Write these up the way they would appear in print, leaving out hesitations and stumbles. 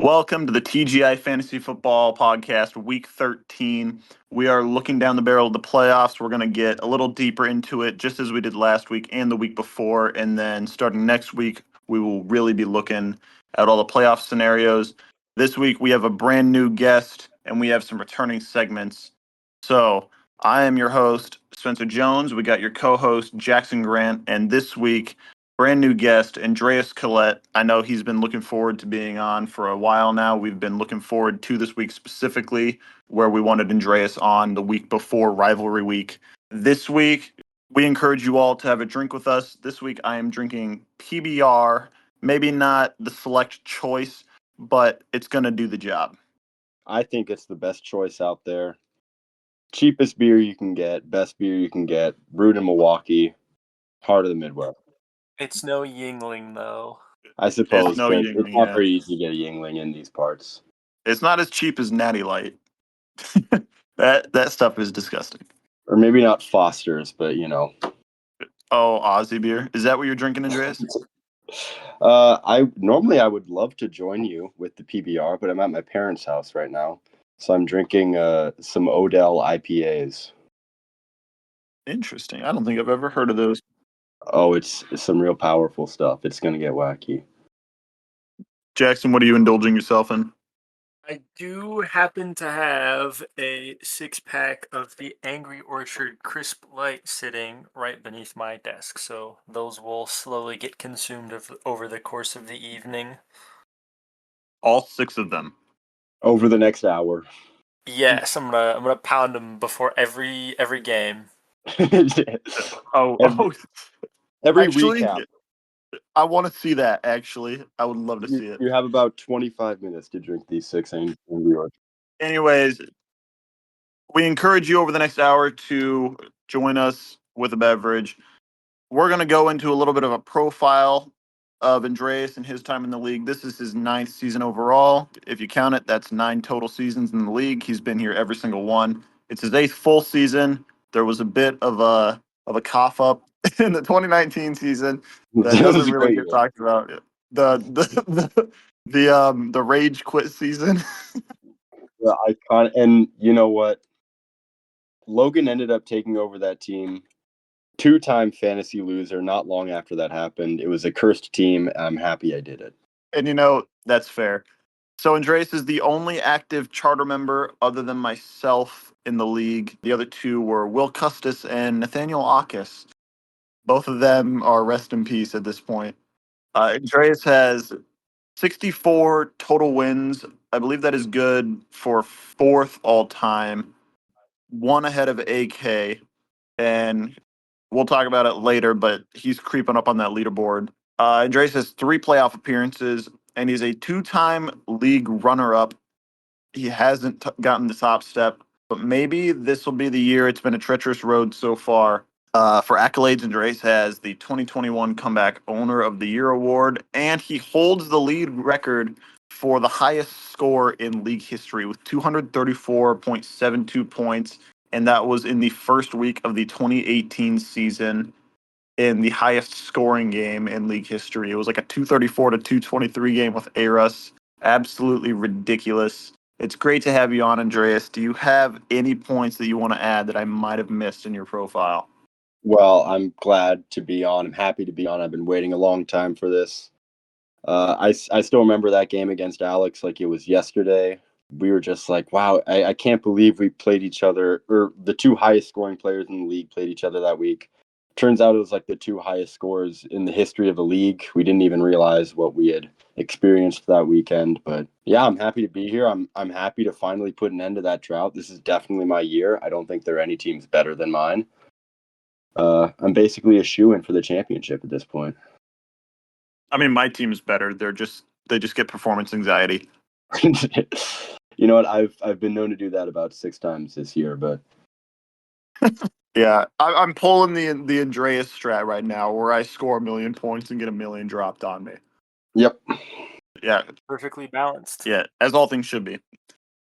Welcome to the TGI Fantasy Football Podcast, Week 13. We are looking down the barrel of the playoffs. We're going to get a little deeper into it, just as we did last week and the week before. And then starting next week, we will really be looking at all the playoff scenarios. This week, we have a brand new guest, and we have some returning segments. So I am your host, Spencer Jones. We got your co-host, Jackson Grant. And this week, brand new guest, Andreas Collette. I know he's been looking forward to being on for a while now. We've been looking forward to this week specifically, where we wanted Andreas on the week before rivalry week. This week, we encourage you all to have a drink with us. This week, I am drinking PBR. Maybe not the select choice, but it's going to do the job. I think it's the best choice out there. Cheapest beer you can get, best beer you can get, brewed in Milwaukee, heart of the Midwest. It's no Yingling, though. I suppose It's no but Yuengling, it's not yeah. very easy to get a Yingling in these parts. It's not as cheap as Natty Light. That stuff is disgusting. Or maybe not Foster's, but Oh, Aussie beer. Is that what you're drinking, Andreas? I would love to join you with the PBR, but I'm at my parents' house right now. So I'm drinking some Odell IPAs. Interesting. I don't think I've ever heard of those. Oh, it's some real powerful stuff. It's going to get wacky. Jackson, what are you indulging yourself in? I do happen to have a 6-pack of the Angry Orchard Crisp Light sitting right beneath my desk, so those will slowly get consumed over the course of the evening. All 6 of them. Over the next hour. Yes, I'm gonna pound them before every game. Every actually, recap. I want to see that, actually. I would love to see it. You have about 25 minutes to drink these 6 in New York. Anyways, we encourage you over the next hour to join us with a beverage. We're going to go into a little bit of a profile of Andreas and his time in the league. This is his 9th season overall. If you count it, that's 9 total seasons in the league. He's been here every single one. It's his 8th full season. There was a bit of a cough up in the 2019 season that doesn't really get talked about. The rage quit season. The icon, and you know what? Logan ended up taking over that team. 2-time fantasy loser. Not long after that happened, it was a cursed team. I'm happy I did it. And that's fair. So Andreas is the only active charter member other than myself in the league. The other 2 were Will Custis and Nathaniel Akis. Both of them are rest in peace at this point. Andreas has 64 total wins. I believe that is good for 4th all time. 1 ahead of AK. And we'll talk about it later, but he's creeping up on that leaderboard. Andreas has 3 playoff appearances, and he's a 2-time league runner-up. He hasn't gotten the top step, but maybe this will be the year. It's been a treacherous road so far. For accolades, Andreas has the 2021 Comeback Owner of the Year award, and he holds the lead record for the highest score in league history with 234.72 points, and that was in the first week of the 2018 season in the highest scoring game in league history. It was like a 234 to 223 game with A-Russ. Absolutely ridiculous. It's great to have you on, Andreas. Do you have any points that you want to add that I might have missed in your profile? Well, I'm glad to be on. I'm happy to be on. I've been waiting a long time for this. I still remember that game against Alex like it was yesterday. We were just like, wow, I can't believe we played each other, or the 2 highest scoring players in the league played each other that week. Turns out it was like the 2 highest scores in the history of the league. We didn't even realize what we had experienced that weekend. But yeah, I'm happy to be here. I'm happy to finally put an end to that drought. This is definitely my year. I don't think there are any teams better than mine. I'm basically a shoo-in for the championship at this point. I mean, my team's better. They just get performance anxiety. You know what? I've been known to do that about 6 times this year, but yeah, I'm pulling the Andreas strat right now, where I score 1 million points and get 1 million dropped on me. Yep. Yeah, it's perfectly balanced. Yeah, as all things should be.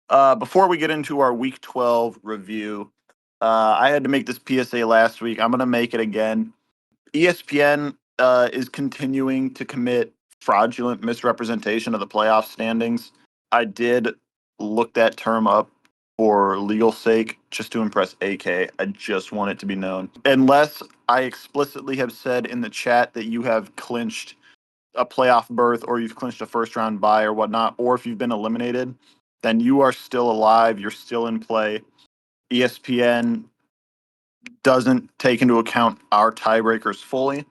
Before we get into our Week 12 review, I had to make this PSA last week. I'm going to make it again. ESPN is continuing to commit fraudulent misrepresentation of the playoff standings. I did look that term up for legal sake, just to impress AK. I just want it to be known. Unless I explicitly have said in the chat that you have clinched a playoff berth or you've clinched a first round bye or whatnot, or if you've been eliminated, then you are still alive. You're still in play. ESPN doesn't take into account our tiebreakers fully,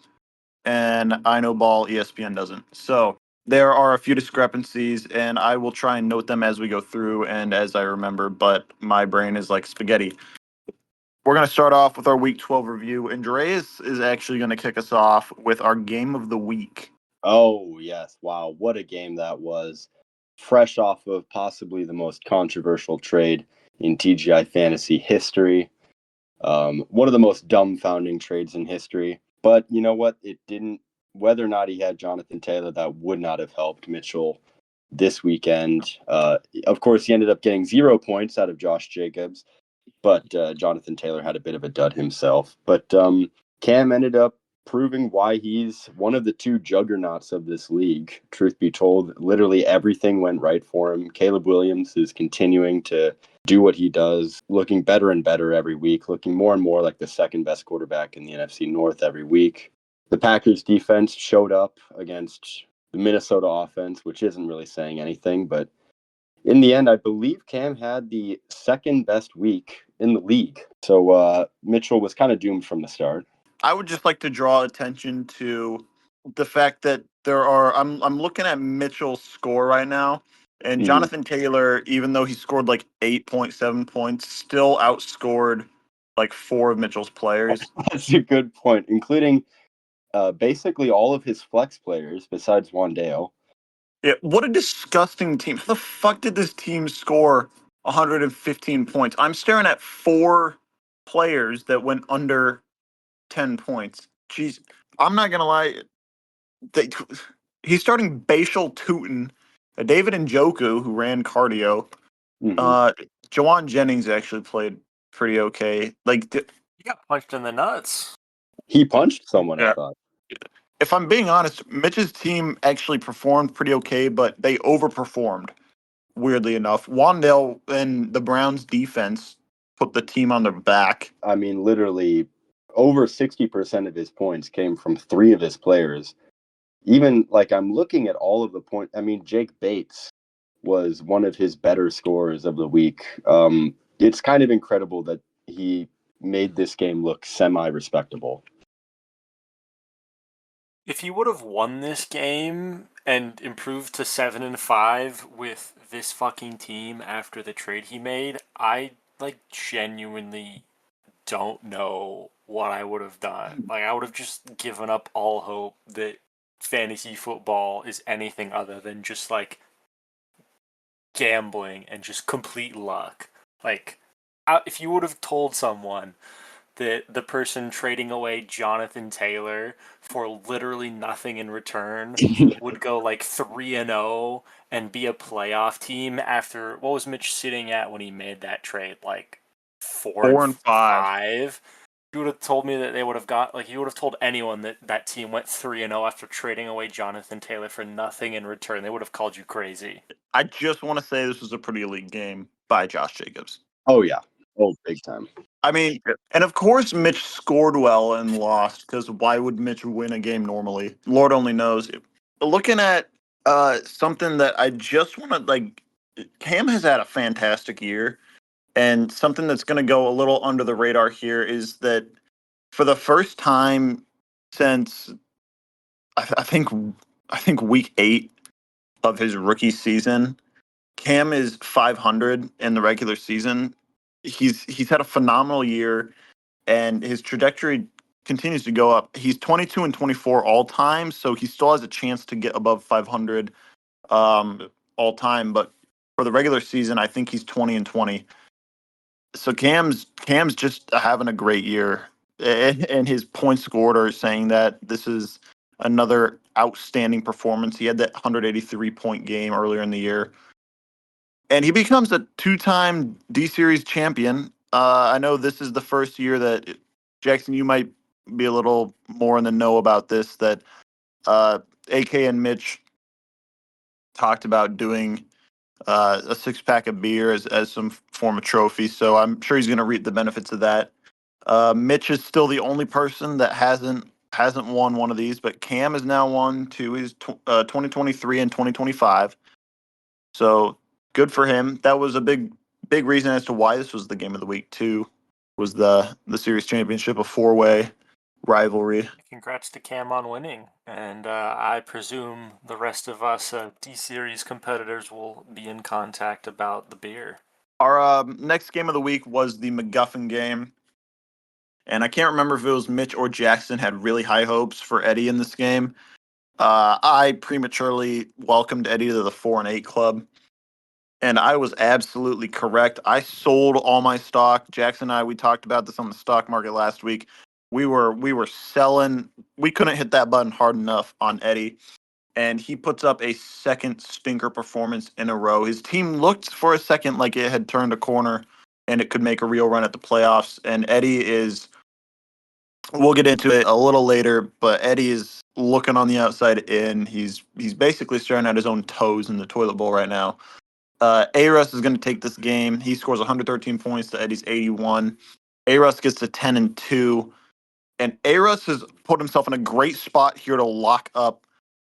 and I know ball ESPN doesn't. So there are a few discrepancies, and I will try and note them as we go through and as I remember, but my brain is like spaghetti. We're going to start off with our Week 12 review. Andreas is actually going to kick us off with our game of the week. Oh, yes. Wow. What a game that was. Fresh off of possibly the most controversial trade in TGI fantasy history. One of the most dumbfounding trades in history. But you know what? It didn't, whether or not he had Jonathan Taylor, that would not have helped Mitchell this weekend. Of course, he ended up getting 0 points out of Josh Jacobs, but Jonathan Taylor had a bit of a dud himself. But Cam ended up proving why he's one of the two juggernauts of this league. Truth be told, literally everything went right for him. Caleb Williams is continuing to do what he does, looking better and better every week, looking more and more like the second best quarterback in the NFC North every week. The Packers defense showed up against the Minnesota offense, which isn't really saying anything, but in the end, I believe Cam had the second best week in the league. So Mitchell was kind of doomed from the start. I would just like to draw attention to the fact that I'm looking at Mitchell's score right now, and Jonathan Taylor, even though he scored like 8.7 points, still outscored like 4 of Mitchell's players. That's a good point, including basically all of his flex players besides Wandale. Yeah, what a disgusting team. How the fuck did this team score 115 points? I'm staring at 4 players that went under 10 points. Jeez, I'm not gonna lie. They, he's starting Bashal Tootin, David Njoku, who ran cardio. Mm-hmm. Jawan Jennings actually played pretty okay. He got punched in the nuts. He punched someone, I Yeah. thought. If I'm being honest, Mitch's team actually performed pretty okay, but they overperformed. Weirdly enough, Wandale and the Browns defense put the team on their back. I mean, literally over 60% of his points came from 3 of his players. Even like I'm looking at all of the points. I mean, Jake Bates was one of his better scorers of the week. It's kind of incredible that he made this game look semi-respectable. If he would have won this game and improved to 7-5 with this fucking team after the trade he made, I like genuinely don't know what I would have done. Like I would have just given up all hope that fantasy football is anything other than just like gambling and just complete luck. Like if you would have told someone that the person trading away Jonathan Taylor for literally nothing in return would go like 3-0 and be a playoff team after what was Mitch sitting at when he made that trade? Like 4 and 4 and 5. 5. You would have told me that they would have got like you would have told anyone that that team went 3-0 after trading away Jonathan Taylor for nothing in return. They would have called you crazy. I just want to say this was a pretty elite game by Josh Jacobs. Oh yeah, oh big time. I mean, and of course Mitch scored well and lost, because why would Mitch win a game normally? Lord only knows. Looking at something that I just want to like, Cam has had a fantastic year, and something that's going to go a little under the radar here is that for the first time since I think week 8 of his rookie season, Cam is 500 in the regular season. He's had a phenomenal year, and his trajectory continues to go up. He's 22 and 24 all time, so he still has a chance to get above 500 all time. But for the regular season, I think he's 20 and 20. So Cam's just having a great year, and his points scored are saying that this is another outstanding performance. He had that 183 point game earlier in the year, and he becomes a 2-time D Series champion. I know this is the first year that Jackson, you might be a little more in the know about this. That AK and Mitch talked about doing a 6-pack of beer as some form of trophy. So I'm sure he's going to reap the benefits of that. Mitch is still the only person that hasn't won one of these, but Cam has now won two. He's 2023 and 2025. So good for him. That was a big reason as to why this was the game of the week too. Was the series championship a 4-way rivalry? Congrats to Cam on winning, and I presume the rest of us D Series competitors will be in contact about the beer. Our next game of the week was the MacGuffin game. And I can't remember if it was Mitch or Jackson had really high hopes for Eddie in this game. I prematurely welcomed Eddie to the 4-8 club, and I was absolutely correct. I sold all my stock. Jackson and I, we talked about this on the stock market last week. We were selling. We couldn't hit that button hard enough on Eddie, and he puts up a second stinker performance in a row. His team looked for a second like it had turned a corner and it could make a real run at the playoffs. And Eddie is, we'll get into it a little later, but Eddie is looking on the outside in. He's basically staring at his own toes in the toilet bowl right now. A-Russ is going to take this game. He scores 113 points to Eddie's 81. A-Russ gets to 10-2, and A-Russ has put himself in a great spot here to lock up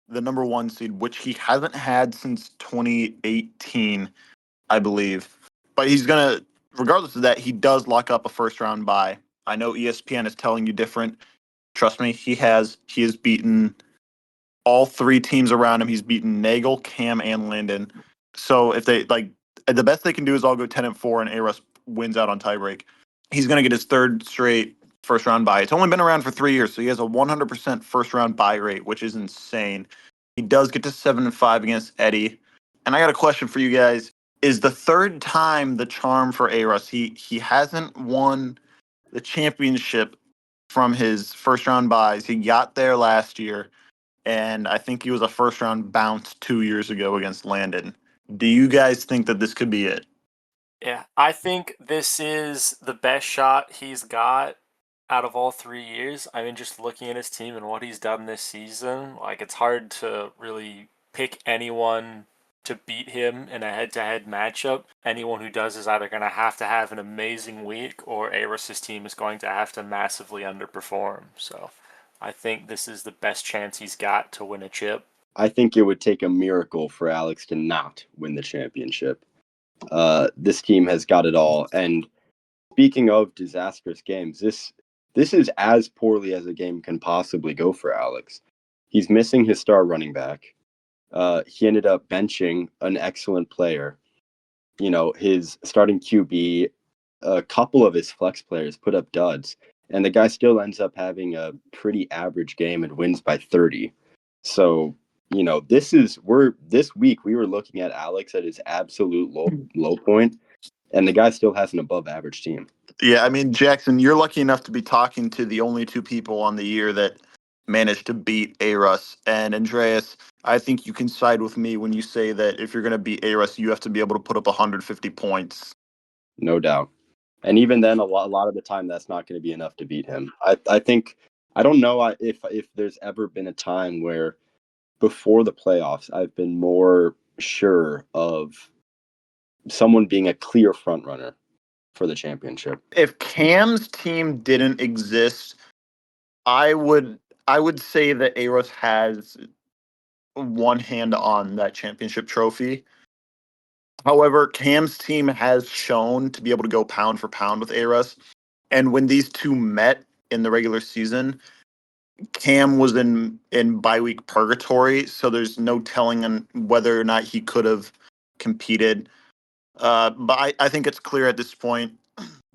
the number one seed, which he hasn't had since 2018, I believe. But he's going to, regardless of that, he does lock up a first round bye. I know ESPN is telling you different. Trust me, he has. He has beaten all three teams around him. He's beaten Nagel, Cam, and Landon. So if they like, the best they can do is all go 10-4, and A-Russ wins out on tiebreak. He's going to get his third straight first round bye. It's only been around for 3 years, so he has a 100% first round bye rate, which is insane. He does get to 7-5 against Eddie. And I got a question for you guys: is the third time the charm for A-Russ? He hasn't won the championship from his first round buys. He got there last year, and I think he was a first round bounce 2 years ago against Landon. Do you guys think that this could be it? Yeah, I think this is the best shot he's got out of all 3 years. I mean, just looking at his team and what he's done this season, like it's hard to really pick anyone to beat him in a head-to-head matchup. Anyone who does is either going to have an amazing week, or Aris's team is going to have to massively underperform. So I think this is the best chance he's got to win a chip. I think it would take a miracle for Alex to not win the championship. This team has got it all. And speaking of disastrous games, this is as poorly as a game can possibly go for Alex. He's missing his star running back. He ended up benching an excellent player. You know, his starting QB, a couple of his flex players put up duds, and the guy still ends up having a pretty average game and wins by 30. So, you know, this week we were looking at Alex at his absolute low point, and the guy still has an above average team. Yeah, I mean, Jackson, you're lucky enough to be talking to the only two people on the year that managed to beat A-Russ. And Andreas, I think you can side with me when you say that if you're going to beat A-Russ, you have to be able to put up 150 points. No doubt. And even then, a lot of the time, that's not going to be enough to beat him. I think I don't know if there's ever been a time where before the playoffs I've been more sure of someone being a clear front runner for the championship. If Cam's team didn't exist, I would I would say that A-Russ has one hand on that championship trophy. However, Cam's team has shown to be able to go pound for pound with A-Russ. And when these two met in the regular season, Cam was in bye week purgatory, so there's no telling on whether or not he could have competed. But I think it's clear at this point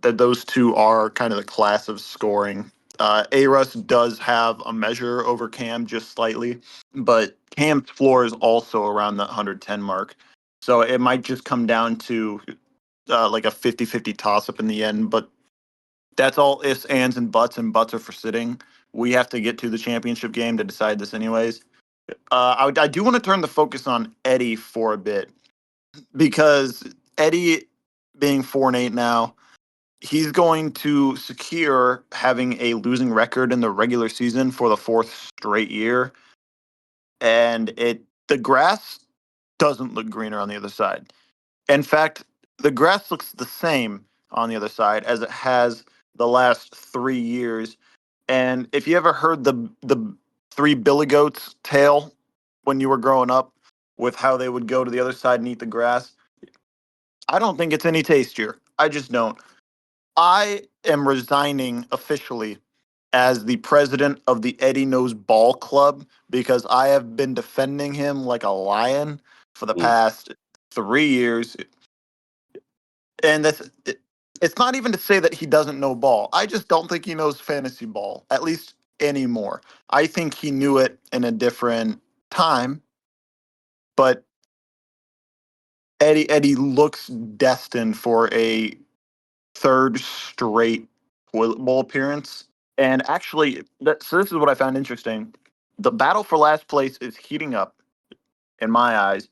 that those two are kind of the class of scoring. A-Russ does have a measure over Cam just slightly, but Cam's floor is also around the 110 mark. So it might just come down to like a 50-50 toss up in the end. But that's all ifs, ands, and buts are for sitting. We have to get to the championship game to decide this, anyways. I do want to turn the focus on Eddie for a bit because Eddie, being 4-8 now, he's going to secure having a losing record in the regular season for the fourth straight year, and the grass doesn't look greener on the other side. In fact, the grass looks the same on the other side as it has the last 3 years. And if you ever heard the three billy goats tale when you were growing up with how they would go to the other side and eat the grass, I don't think it's any tastier. I just don't. I am resigning officially as the president of the Eddie Knows Ball Club because I have been defending him like a lion for the Mm. past 3 years. And it's not even to say that he doesn't know ball. I just don't think he knows fantasy ball, at least anymore. I think he knew it in a different time, but Eddie looks destined for a third straight toilet bowl appearance. And actually, so this is what I found interesting. The battle for last place is heating up in my eyes.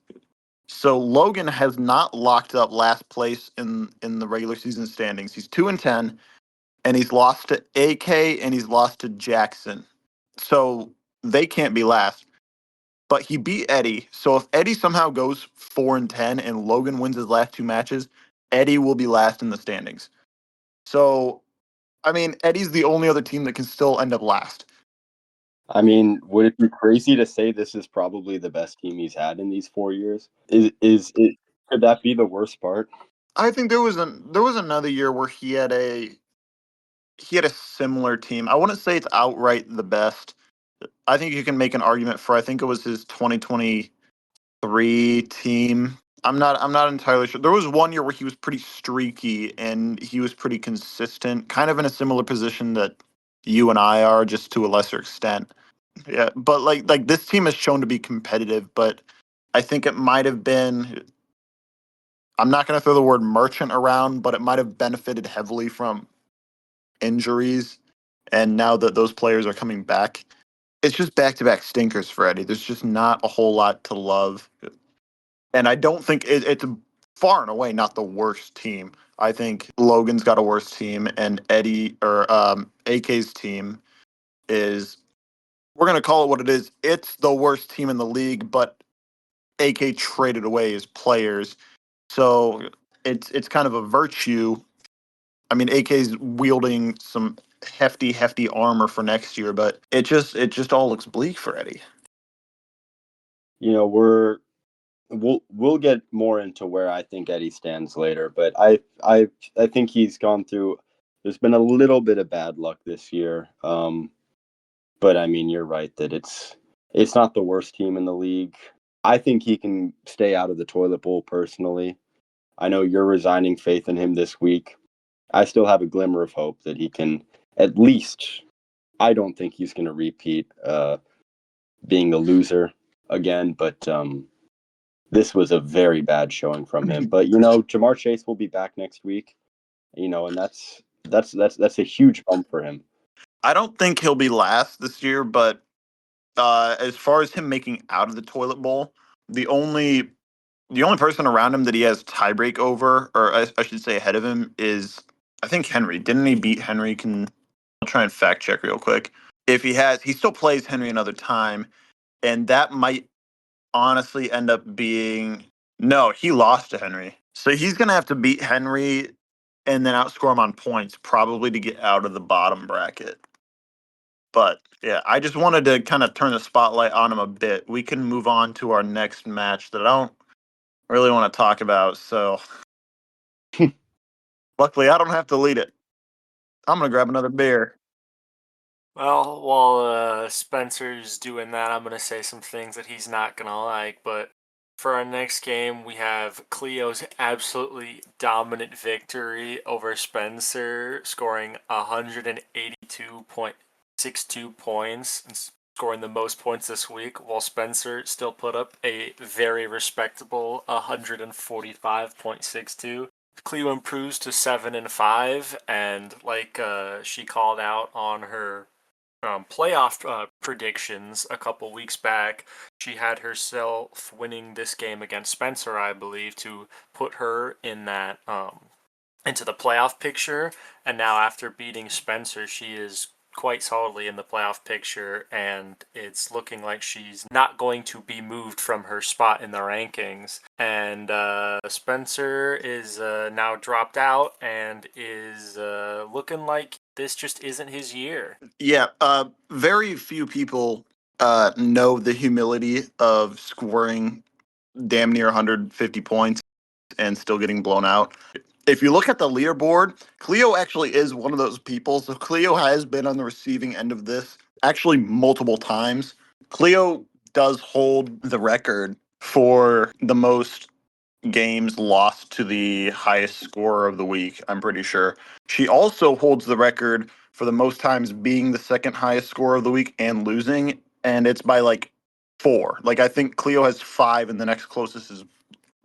So Logan has not locked up last place in the regular season standings. He's 2-10, and he's lost to AK and he's lost to Jackson. So they can't be last. But he beat Eddie. So if Eddie somehow goes 4-10 and Logan wins his last two matches, Eddie will be last in the standings. So I mean, Eddie's the only other team that can still end up last. I mean, would it be crazy to say this is probably the best team he's had in these 4 years? Is it? Could that be the worst part? I think there was another year where he had a similar team. I wouldn't say it's outright the best. I think you can make an argument for I think it was his 2023 team. I'm not entirely sure. There was one year where he was pretty streaky and he was pretty consistent, kind of in a similar position that you and I are, just to a lesser extent. Yeah, but like this team has shown to be competitive, but I think it might have been. I'm not going to throw the word merchant around, but it might have benefited heavily from injuries. And now that those players are coming back, it's just back to back stinkers for Eddie. There's just not a whole lot to love. And I don't think it's far and away not the worst team. I think Logan's got a worse team, and Eddie or AK's team is, we're going to call it what it is. It's the worst team in the league, but AK traded away his players. So it's kind of a virtue. I mean, AK's wielding some hefty armor for next year, but it just all looks bleak for Eddie. You know, we'll get more into where I think Eddie stands later, but I think he's gone through. There's been a little bit of bad luck this year, but I mean, you're right that it's not the worst team in the league. I think he can stay out of the toilet bowl personally. I know you're resigning faith in him this week. I still have a glimmer of hope that he can at least. I don't think he's going to repeat being the loser again, but this was a very bad showing from him. But you know, Jamar Chase will be back next week. You know, and that's a huge bump for him. I don't think he'll be last this year, but as far as him making out of the toilet bowl, the only the only person around him that he has tiebreak over, or I should say ahead of him, is I think Henry. Didn't he beat Henry? I'll try and fact check real quick. If he has, he still plays Henry another time, and that might honestly end up being no. He lost to Henry, so he's gonna have to beat Henry and then outscore him on points, probably to get out of the bottom bracket. But yeah, I just wanted to kind of turn the spotlight on him a bit. We can move on to our next match that I don't really want to talk about. So luckily, I don't have to lead it. I'm gonna grab another beer. Well, while Spencer's doing that, I'm going to say some things that he's not going to like. But for our next game, we have Cleo's absolutely dominant victory over Spencer, scoring 182.62 points and scoring the most points this week, while Spencer still put up a very respectable 145.62. Cleo improves to 7-5, and like she called out on her playoff predictions a couple weeks back, she had herself winning this game against Spencer, I believe, to put her in that into the playoff picture. And now, after beating Spencer, she is quite solidly in the playoff picture, and it's looking like she's not going to be moved from her spot in the rankings. And Spencer is now dropped out and is looking like this just isn't his year. Yeah, very few people know the humility of scoring damn near 150 points and still getting blown out. If you look at the leaderboard, Cleo actually is one of those people. So Cleo has been on the receiving end of this actually multiple times. Cleo does hold the record for the most games lost to the highest scorer of the week, I'm pretty sure. She also holds the record for the most times being the second highest scorer of the week and losing, and it's by like 4. Like I think Cleo has 5 and the next closest is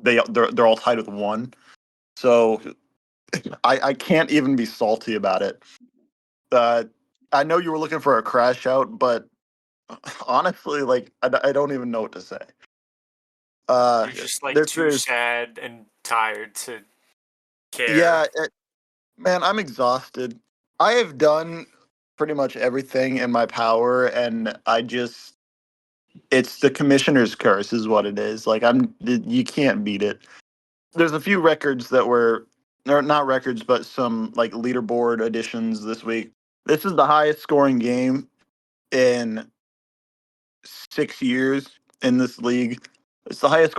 they're all tied with 1. So I can't even be salty about it. Uh, I know you were looking for a crash out, but honestly, like I don't even know what to say. You're just like This too is sad and tired to care. yeah, man, I'm exhausted. I have done pretty much everything in my power, and it's the commissioner's curse, is what it is. Like, you can't beat it. There's a few records that were, or not records, but some like leaderboard additions this week. This is the highest scoring game in 6 years in this league. It's the highest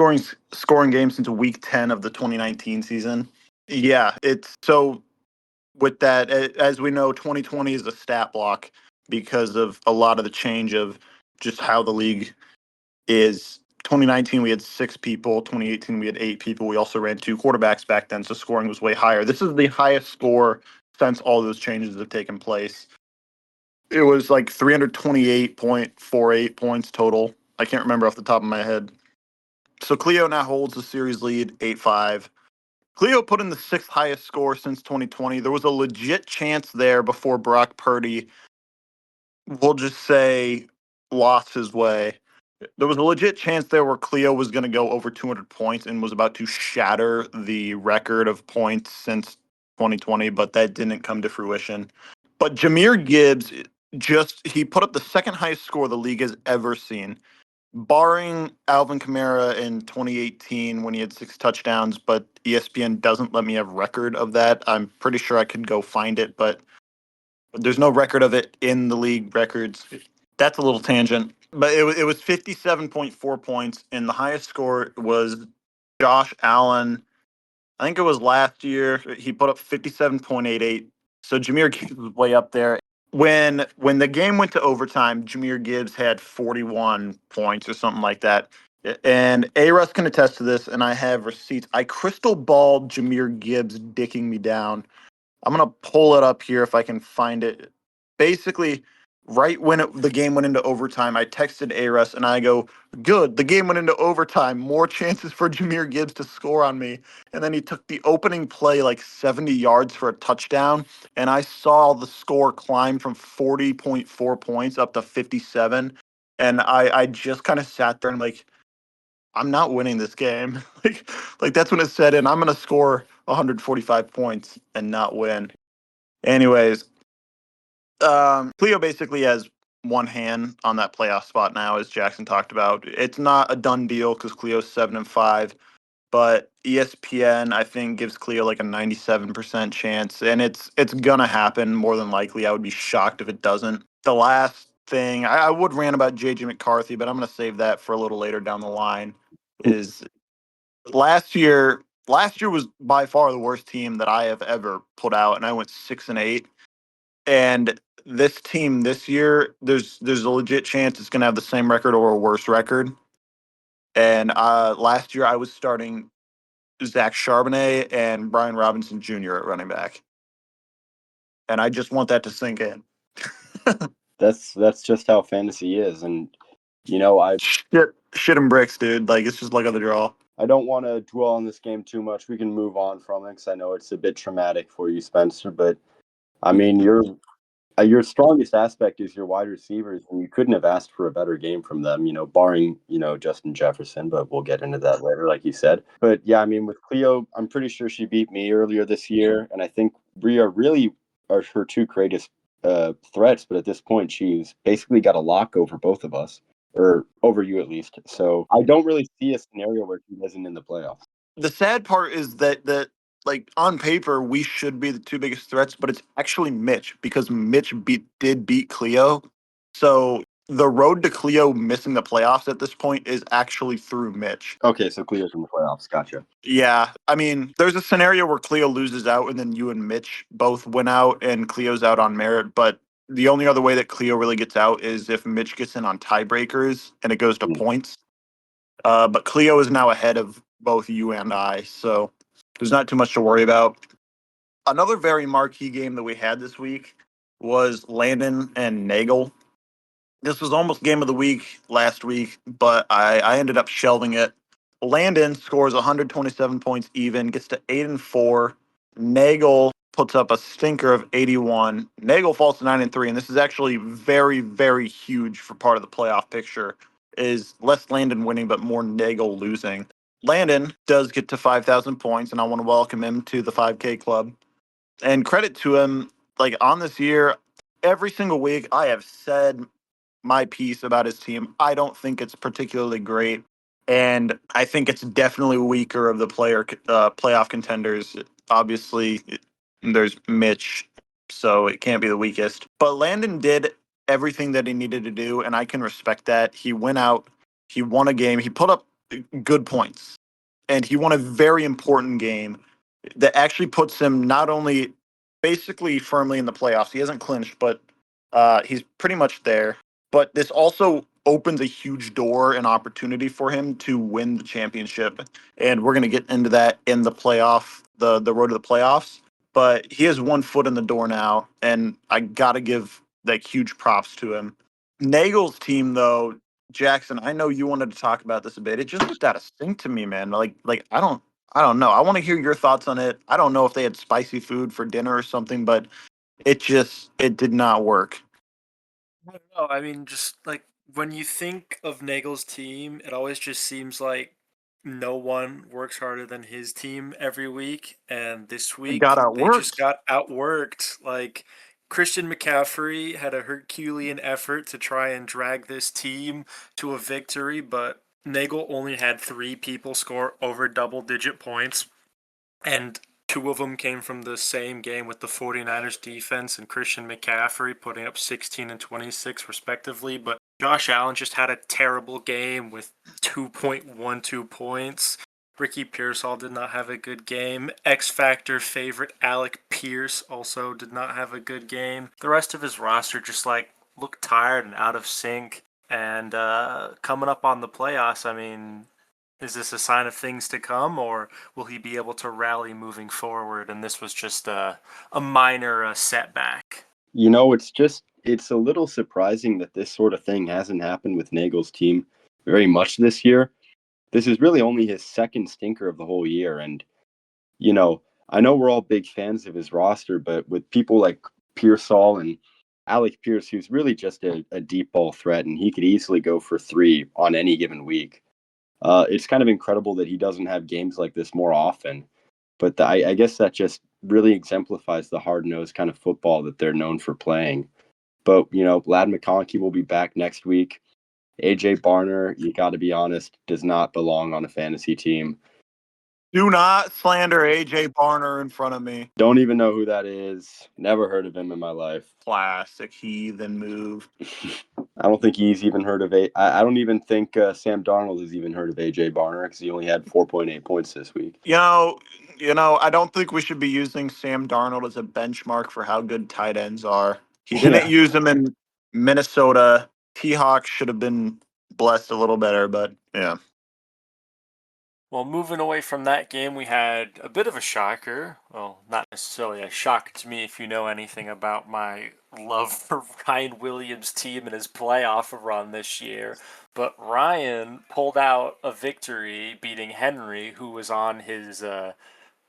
scoring game since week 10 of the 2019 season. Yeah, it's so with that, as we know, 2020 is a stat block because of a lot of the change of just how the league is. 2019, we had 6 people. 2018, we had 8 people. We also ran 2 quarterbacks back then, so scoring was way higher. This is the highest score since all those changes have taken place. It was like 328.48 points total. I can't remember off the top of my head. So Cleo now holds the series lead 8-5. Cleo put in the 6th highest score since 2020. There was a legit chance there before Brock Purdy, we'll just say, lost his way. There was a legit chance there where Cleo was going to go over 200 points and was about to shatter the record of points since 2020, but that didn't come to fruition. But Jahmyr Gibbs he put up the second highest score the league has ever seen, barring Alvin Kamara in 2018 when he had 6 touchdowns, but ESPN doesn't let me have record of that. I'm pretty sure I could go find it, but there's no record of it in the league records. That's a little tangent, but it was 57.4 points, and the highest score was Josh Allen. I think it was last year. He put up 57.88. So Jahmyr Gibbs was way up there. When the game went to overtime, Jahmyr Gibbs had 41 points or something like that. And A-Russ can attest to this, and I have receipts. I crystal balled Jahmyr Gibbs dicking me down. I'm gonna pull it up here if I can find it. Basically, right when the game went into overtime, I texted A-Russ and I go, "Good, the game went into overtime. More chances for Jahmyr Gibbs to score on me." And then he took the opening play like 70 yards for a touchdown, and I saw the score climb from 40.4 points up to 57. And I just kind of sat there and like, I'm not winning this game. like that's when it set in. I'm gonna score 145 points and not win. Anyways, Cleo basically has one hand on that playoff spot now, as Jackson talked about. It's not a done deal because Cleo's 7-5, but ESPN I think gives Cleo like a 97% chance, and it's gonna happen more than likely. I would be shocked if it doesn't. The last thing I would rant about JJ McCarthy, but I'm gonna save that for a little later down the line. Is last year? Last year was by far the worst team that I have ever put out, and I went 6-8. And this team this year, there's a legit chance it's gonna have the same record or a worse record. And last year I was starting Zach Charbonnet and Brian Robinson Jr. at running back, and I just want that to sink in. That's just how fantasy is, and you know, Shit and bricks, dude. Like it's just luck of the draw. I don't want to dwell on this game too much. We can move on from it because I know it's a bit traumatic for you, Spencer. But I mean, your strongest aspect is your wide receivers, and you couldn't have asked for a better game from them, barring, Justin Jefferson, but we'll get into that later, like you said. But yeah, I mean, with Cleo, I'm pretty sure she beat me earlier this year, and I think Bria really are her two greatest threats, but at this point, she's basically got a lock over both of us, or over you at least. So I don't really see a scenario where she isn't in the playoffs. The sad part is that like on paper we should be the two biggest threats, but it's actually Mitch because Mitch did beat Cleo. So the road to Cleo missing the playoffs at this point is actually through Mitch. Okay, so Cleo's in the playoffs. Gotcha. Yeah, I mean, there's a scenario where Cleo loses out and then you and Mitch both win out and Cleo's out on merit, but the only other way that Cleo really gets out is if Mitch gets in on tiebreakers and it goes to Mm. points. But Cleo is now ahead of both you and I, so there's not too much to worry about. Another very marquee game that we had this week was Landon and Nagel. This was almost game of the week last week, but I ended up shelving it. Landon scores 127 points even, gets to 8-4. Nagel puts up a stinker of 81. Nagel falls to 9-3, and this is actually very, very huge for part of the playoff picture. Is less Landon winning, but more Nagel losing. Landon does get to 5,000 points, and I want to welcome him to the 5K club. And credit to him, like on this year, every single week I have said my piece about his team. I don't think it's particularly great, and I think it's definitely weaker of the playoff contenders. Obviously, there's Mitch, so it can't be the weakest. But Landon did everything that he needed to do, and I can respect that. He went out, he won a game, he put up good points, and he won a very important game that actually puts him not only basically firmly in the playoffs. He hasn't clinched, but he's pretty much there. But this also opens a huge door and opportunity for him to win the championship. And we're going to get into that in the the road to the playoffs. But he has one foot in the door now, and I got to give like huge props to him. Nagel's team, though, Jackson, I know you wanted to talk about this a bit. It just looked out of sync to me, man. Like I don't know. I want to hear your thoughts on it. I don't know if they had spicy food for dinner or something, but it did not work. I don't know. I mean, just like when you think of Nagel's team, it always just seems like no one works harder than his team every week. And this It got week, they just outworked. got outworked. Like Christian McCaffrey had a Herculean effort to try and drag this team to a victory, but Nagel only had three people score over double-digit points. And two of them came from the same game with the 49ers defense and Christian McCaffrey putting up 16 and 26 respectively. But Josh Allen just had a terrible game with 2.12 points. Ricky Pearsall did not have a good game. X Factor favorite Alec Pierce also did not have a good game. The rest of his roster just like looked tired and out of sync. And coming up on the playoffs, I mean, is this a sign of things to come, or will he be able to rally moving forward? And this was just a minor setback. It's a little surprising that this sort of thing hasn't happened with Nagel's team very much this year. This is really only his second stinker of the whole year. And, you know, I know we're all big fans of his roster, but with people like Pearsall and Alec Pierce, who's really just a deep ball threat, and he could easily go for three on any given week. It's kind of incredible that he doesn't have games like this more often. But I guess that just really exemplifies the hard nosed kind of football that they're known for playing. But, Lad McConkey will be back next week. AJ Barner, you got to be honest, does not belong on a fantasy team. Do not slander AJ Barner in front of me. Don't even know who that is. Never heard of him in my life. Classic heathen move. I don't think he's even heard of I don't even think Sam Darnold has even heard of AJ Barner because he only had 4.8 points this week. I don't think we should be using Sam Darnold as a benchmark for how good tight ends are. He didn't Yeah. use him in Minnesota. T-Hawks should have been blessed a little better, but yeah. Well, moving away from that game, we had a bit of a shocker. Well, not necessarily a shock to me if you know anything about my love for Ryan Williams' team and his playoff run this year. But Ryan pulled out a victory beating Henry, who was on his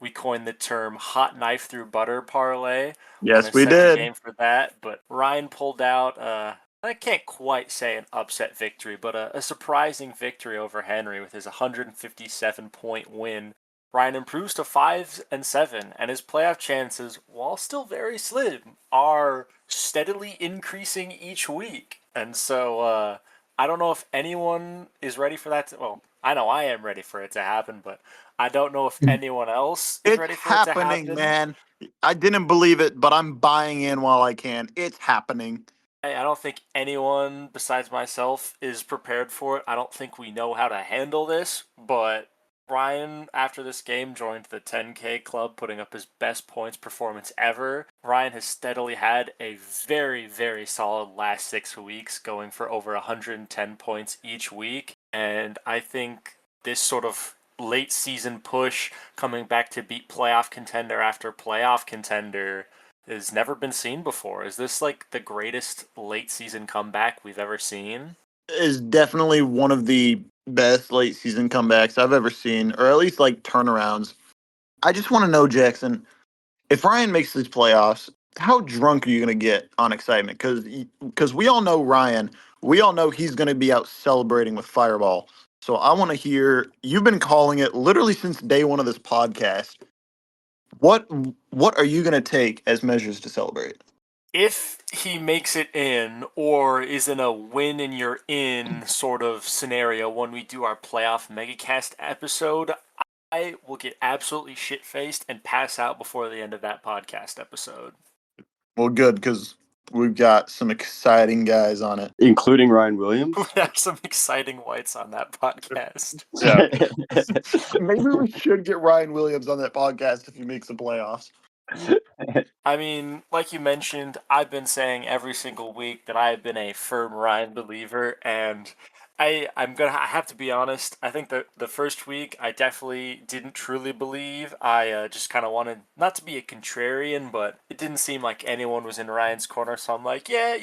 we coined the term hot knife through butter parlay on Yes, his we second did. game for that. But Ryan pulled out, I can't quite say an upset victory, but a surprising victory over Henry with his 157 point win Ryan improves to 5-7, and his playoff chances, while still very slim, are steadily increasing each week. And so I don't know if anyone is ready for that. Well, I know I am ready for it to happen, but I don't know if anyone else is It's ready for it to happening, happen. man. I didn't believe it, but I'm buying in while I can. It's happening. I don't think anyone besides myself is prepared for it. I don't think we know how to handle this, but Ryan, after this game, joined the 10K club, putting up his best points performance ever. Ryan has steadily had a very, very solid last 6 weeks, going for over 110 points each week. And I think this sort of late season push, coming back to beat playoff contender after playoff contender, has never been seen before. Is this like the greatest late season comeback we've ever seen? Is definitely one of the best late season comebacks I've ever seen, or at least like turnarounds. I just want to know, Jackson, if Ryan makes these playoffs, how drunk are you going to get on excitement? Because we all know Ryan, we all know he's going to be out celebrating with Fireball. So I want to hear, you've been calling it literally since day one of this podcast. What what are you going to take as measures to celebrate? If he makes it in, or is in a win and you're in sort of scenario when we do our playoff megacast episode, I will get absolutely shit faced and pass out before the end of that podcast episode. Well, good, because we've got some exciting guys on it. including Ryan We Williams. have some exciting whites on that podcast. Yeah. Maybe we should get Ryan Williams on that podcast if he makes the playoffs. I mean, like you mentioned, I've been saying every single week that I have been a firm Ryan believer, and I have to be honest. I think that the first week I definitely didn't truly believe. I just kind of wanted not to be a contrarian, but it didn't seem like anyone was in Ryan's corner. So I'm like, yeah,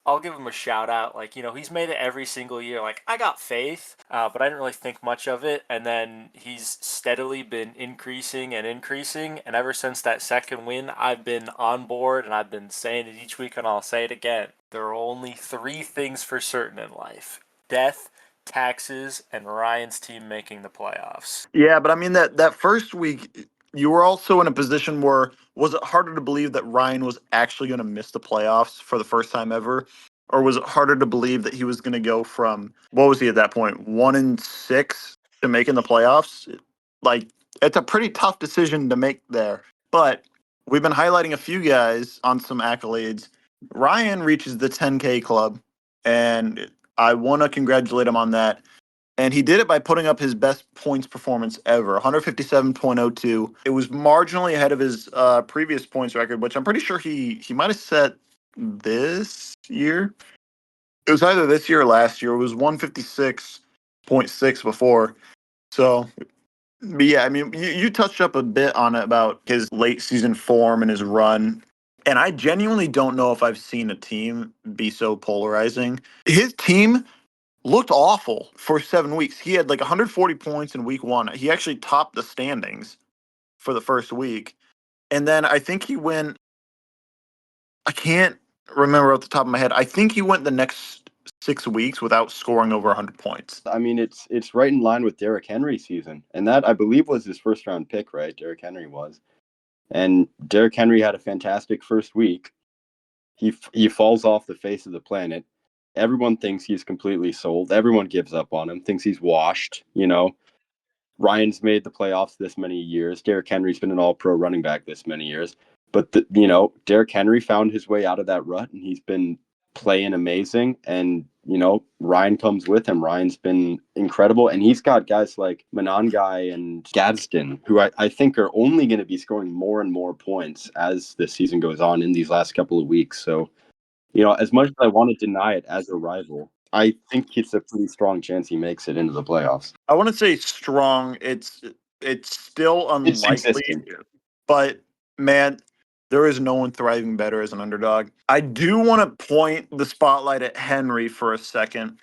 I'll give him a shout out. Like, he's made it every single year. Like, I got faith, but I didn't really think much of it. And then he's steadily been increasing and increasing. And ever since that second win, I've been on board and I've been saying it each week and I'll say it again. There are only three things for certain in life: death, taxes, and Ryan's team making the playoffs. Yeah, but I mean that first week you were also in a position where was it harder to believe that Ryan was actually going to miss the playoffs for the first time ever, or was it harder to believe that he was going to go from what was he at that point 1-6 to making the playoffs? Like it's a pretty tough decision to make there. But we've been highlighting a few guys on some accolades. Ryan reaches the 10K club, and I want to congratulate him on that. And he did it by putting up his best points performance ever, 157.02. It was marginally ahead of his previous points record, which I'm pretty sure he might have set this year. It was either this year or last year. It was 156.6 before. So, but yeah, I mean, you touched up a bit on it about his late season form and his run. And I genuinely don't know if I've seen a team be so polarizing. His team looked awful for 7 weeks. He had like 140 points in week one. He actually topped the standings for the first week. And then I think he went, I can't remember off the top of my head. I think he went the next 6 weeks without scoring over 100 points. I mean, it's right in line with Derrick Henry's season, and that I believe was his first round pick, right? Derrick Henry was, and Derrick Henry had a fantastic first week. He falls off the face of the planet. Everyone thinks he's completely sold. Everyone gives up on him. Thinks he's washed. Ryan's made the playoffs this many years. Derrick Henry's been an all-pro running back this many years. But Derrick Henry found his way out of that rut, and he's been playing amazing. And Ryan comes with him. Ryan's been incredible, and he's got guys like Monangai and Gadsden, who I think are only going to be scoring more and more points as the season goes on in these last couple of weeks. So, as much as I want to deny it as a rival, I think it's a pretty strong chance he makes it into the playoffs. I want to say strong. It's still It's unlikely, consistent. but man, there is no one thriving better as an underdog. I do want to point the spotlight at Henry for a second.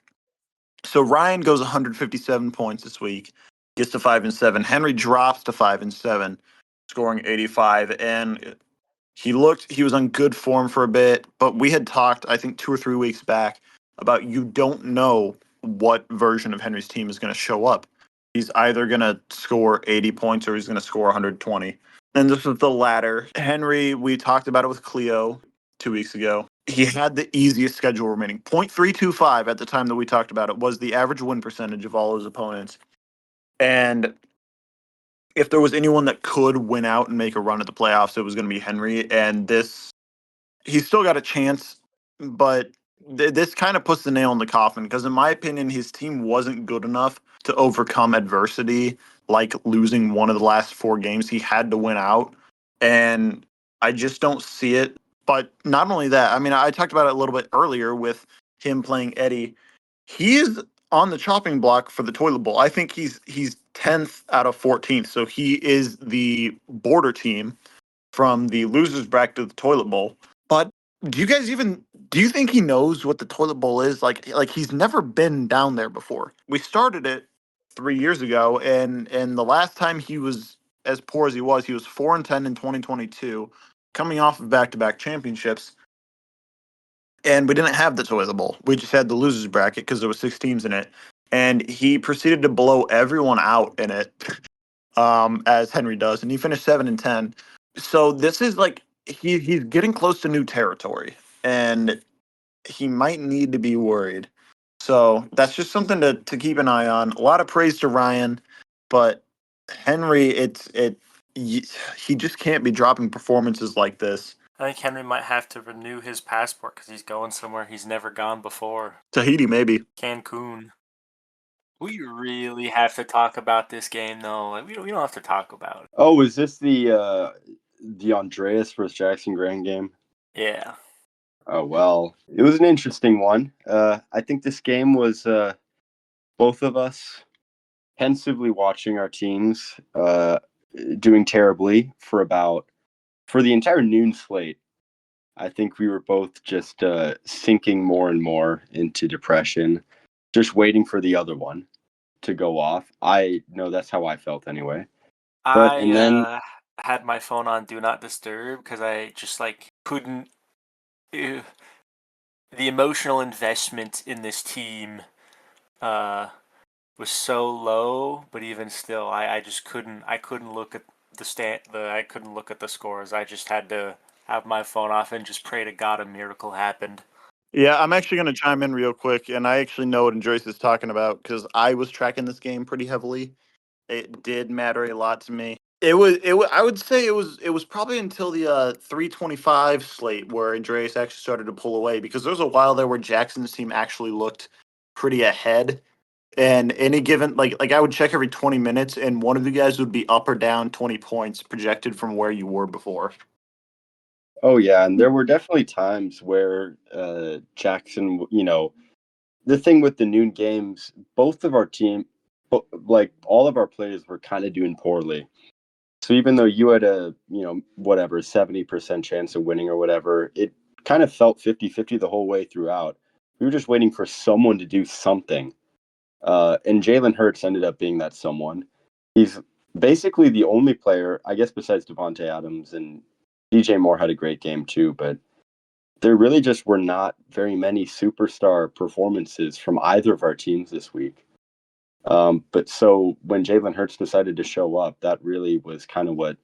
So Ryan goes 157 points this week, gets to 5-7. Henry drops to 5-7, scoring 85. And he was on good form for a bit, but we had talked, I think 2 or 3 weeks back, about you don't know what version of Henry's team is going to show up. He's either going to score 80 points or he's going to score 120. And this is the latter. Henry, we talked about it with Cleo 2 weeks ago. He had the easiest schedule remaining. 0.325 at the time that we talked about it was the average win percentage of all his opponents. And if there was anyone that could win out and make a run at the playoffs, it was going to be Henry. And he's still got a chance, but this kind of puts the nail in the coffin because, in my opinion, his team wasn't good enough to overcome adversity, like losing one of the last 4 games. He had to win out, and I just don't see it. But not only that, I mean, I talked about it a little bit earlier with him playing Eddie. He is on the chopping block for the toilet bowl. I think he's 10th out of 14th, so he is the border team from the losers bracket to the toilet bowl. But do you guys even do you think he knows what the toilet bowl is? Like he's never been down there before. We started it 3 years ago, and the last time he was as poor as he was 4-10 in 2022, coming off of back-to-back championships. And we didn't have the toilet bowl. We just had the losers bracket because there was 6 teams in it. And he proceeded to blow everyone out in it, as Henry does, and he finished 7-10. So this is like he's getting close to new territory, and he might need to be worried. So that's just something to keep an eye on. A lot of praise to Ryan, but Henry, he just can't be dropping performances like this. I think Henry might have to renew his passport because he's going somewhere he's never gone before. Tahiti, maybe. Cancun. We really have to talk about this game, though. Like, we don't have to talk about it. Oh, is this the Andreas versus Jackson Grant game? Yeah. Oh well, it was an interesting one. I think this game was both of us pensively watching our teams doing terribly for the entire noon slate. I think we were both just sinking more and more into depression, just waiting for the other one to go off. I know that's how I felt anyway. And then I had my phone on Do Not Disturb because I just couldn't. The emotional investment in this team was so low, but even still, I just couldn't. I couldn't look at I couldn't look at the scores. I just had to have my phone off and just pray to God a miracle happened. Yeah, I'm actually going to chime in real quick, and I actually know what Joyce is talking about because I was tracking this game pretty heavily. It did matter a lot to me. I would say it was probably until the 325 slate where Andreas actually started to pull away because there was a while there where Jackson's team actually looked pretty ahead. And any given like I would check every 20 minutes, and one of you guys would be up or down 20 points projected from where you were before. oh yeah, and there were definitely times where Jackson, the thing with the noon games, both of our team, like all of our players were kind of doing poorly. So even though you had a, whatever, 70% chance of winning or whatever, it kind of felt 50-50 the whole way throughout. We were just waiting for someone to do something. And Jalen Hurts ended up being that someone. He's basically the only player, I guess, besides Devontae Adams, and DJ Moore had a great game too, but there really just were not very many superstar performances from either of our teams this week. But so when Jalen Hurts decided to show up, that really was kind of what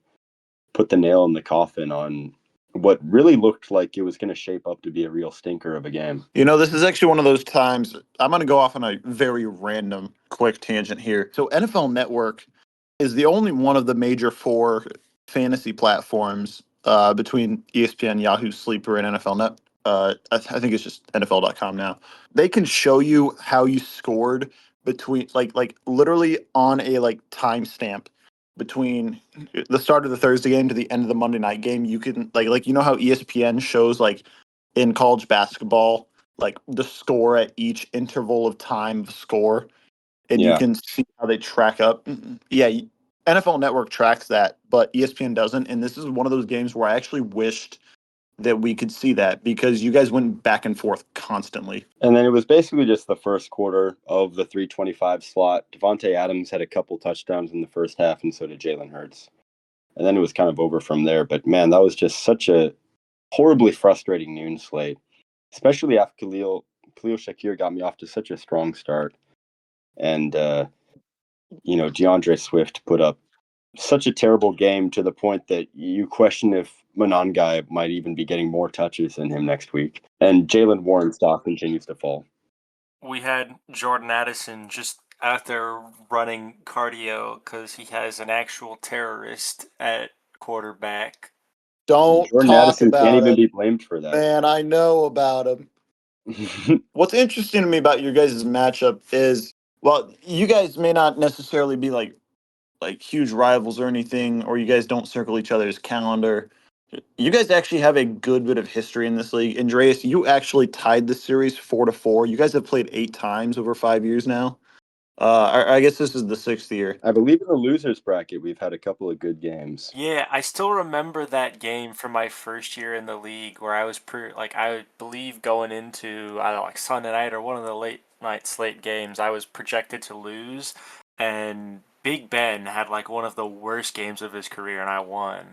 put the nail in the coffin on what really looked like it was going to shape up to be a real stinker of a game. This is actually one of those times I'm going to go off on a very random quick tangent here. So NFL Network is the only one of the major 4 fantasy platforms between ESPN, Yahoo, Sleeper, and NFL Net. I think it's just NFL.com now. They can show you how you scored between like literally on a timestamp between the start of the Thursday game to the end of the Monday night game. You can like how ESPN shows in college basketball the score at each interval of time of score, and you Yeah. can see how they track up. Yeah, NFL Network tracks that, but ESPN doesn't. And this is one of those games where I actually wished that we could see that because you guys went back and forth constantly. And then it was basically just the first quarter of the 325 slot. Devontae Adams had a couple touchdowns in the first half, and so did Jalen Hurts. And then it was kind of over from there. But man, that was just such a horribly frustrating noon slate, especially after Khalil Shakir got me off to such a strong start. And DeAndre Swift put up such a terrible game to the point that you question if Monangai might even be getting more touches than him next week. And Jalen Warren's stock continues to fall. We had Jordan Addison just out there running cardio because he has an actual terrorist at quarterback. Don't Jordan talk Addison can't about even it. be blamed for that. Man, I know about him. What's interesting to me about your guys' matchup is, well, you guys may not necessarily be like huge rivals or anything, or you guys don't circle each other's calendar. You guys actually have a good bit of history in this league. Andreas, you actually tied the series 4-4. You guys have played 8 times over 5 years now. I guess this is the 6th year. I believe in the losers bracket, we've had a couple of good games. Yeah, I still remember that game from my first year in the league where I was I believe going into I don't know, like Sunday night or one of the late night slate games, I was projected to lose, and Big Ben had like one of the worst games of his career, and I won.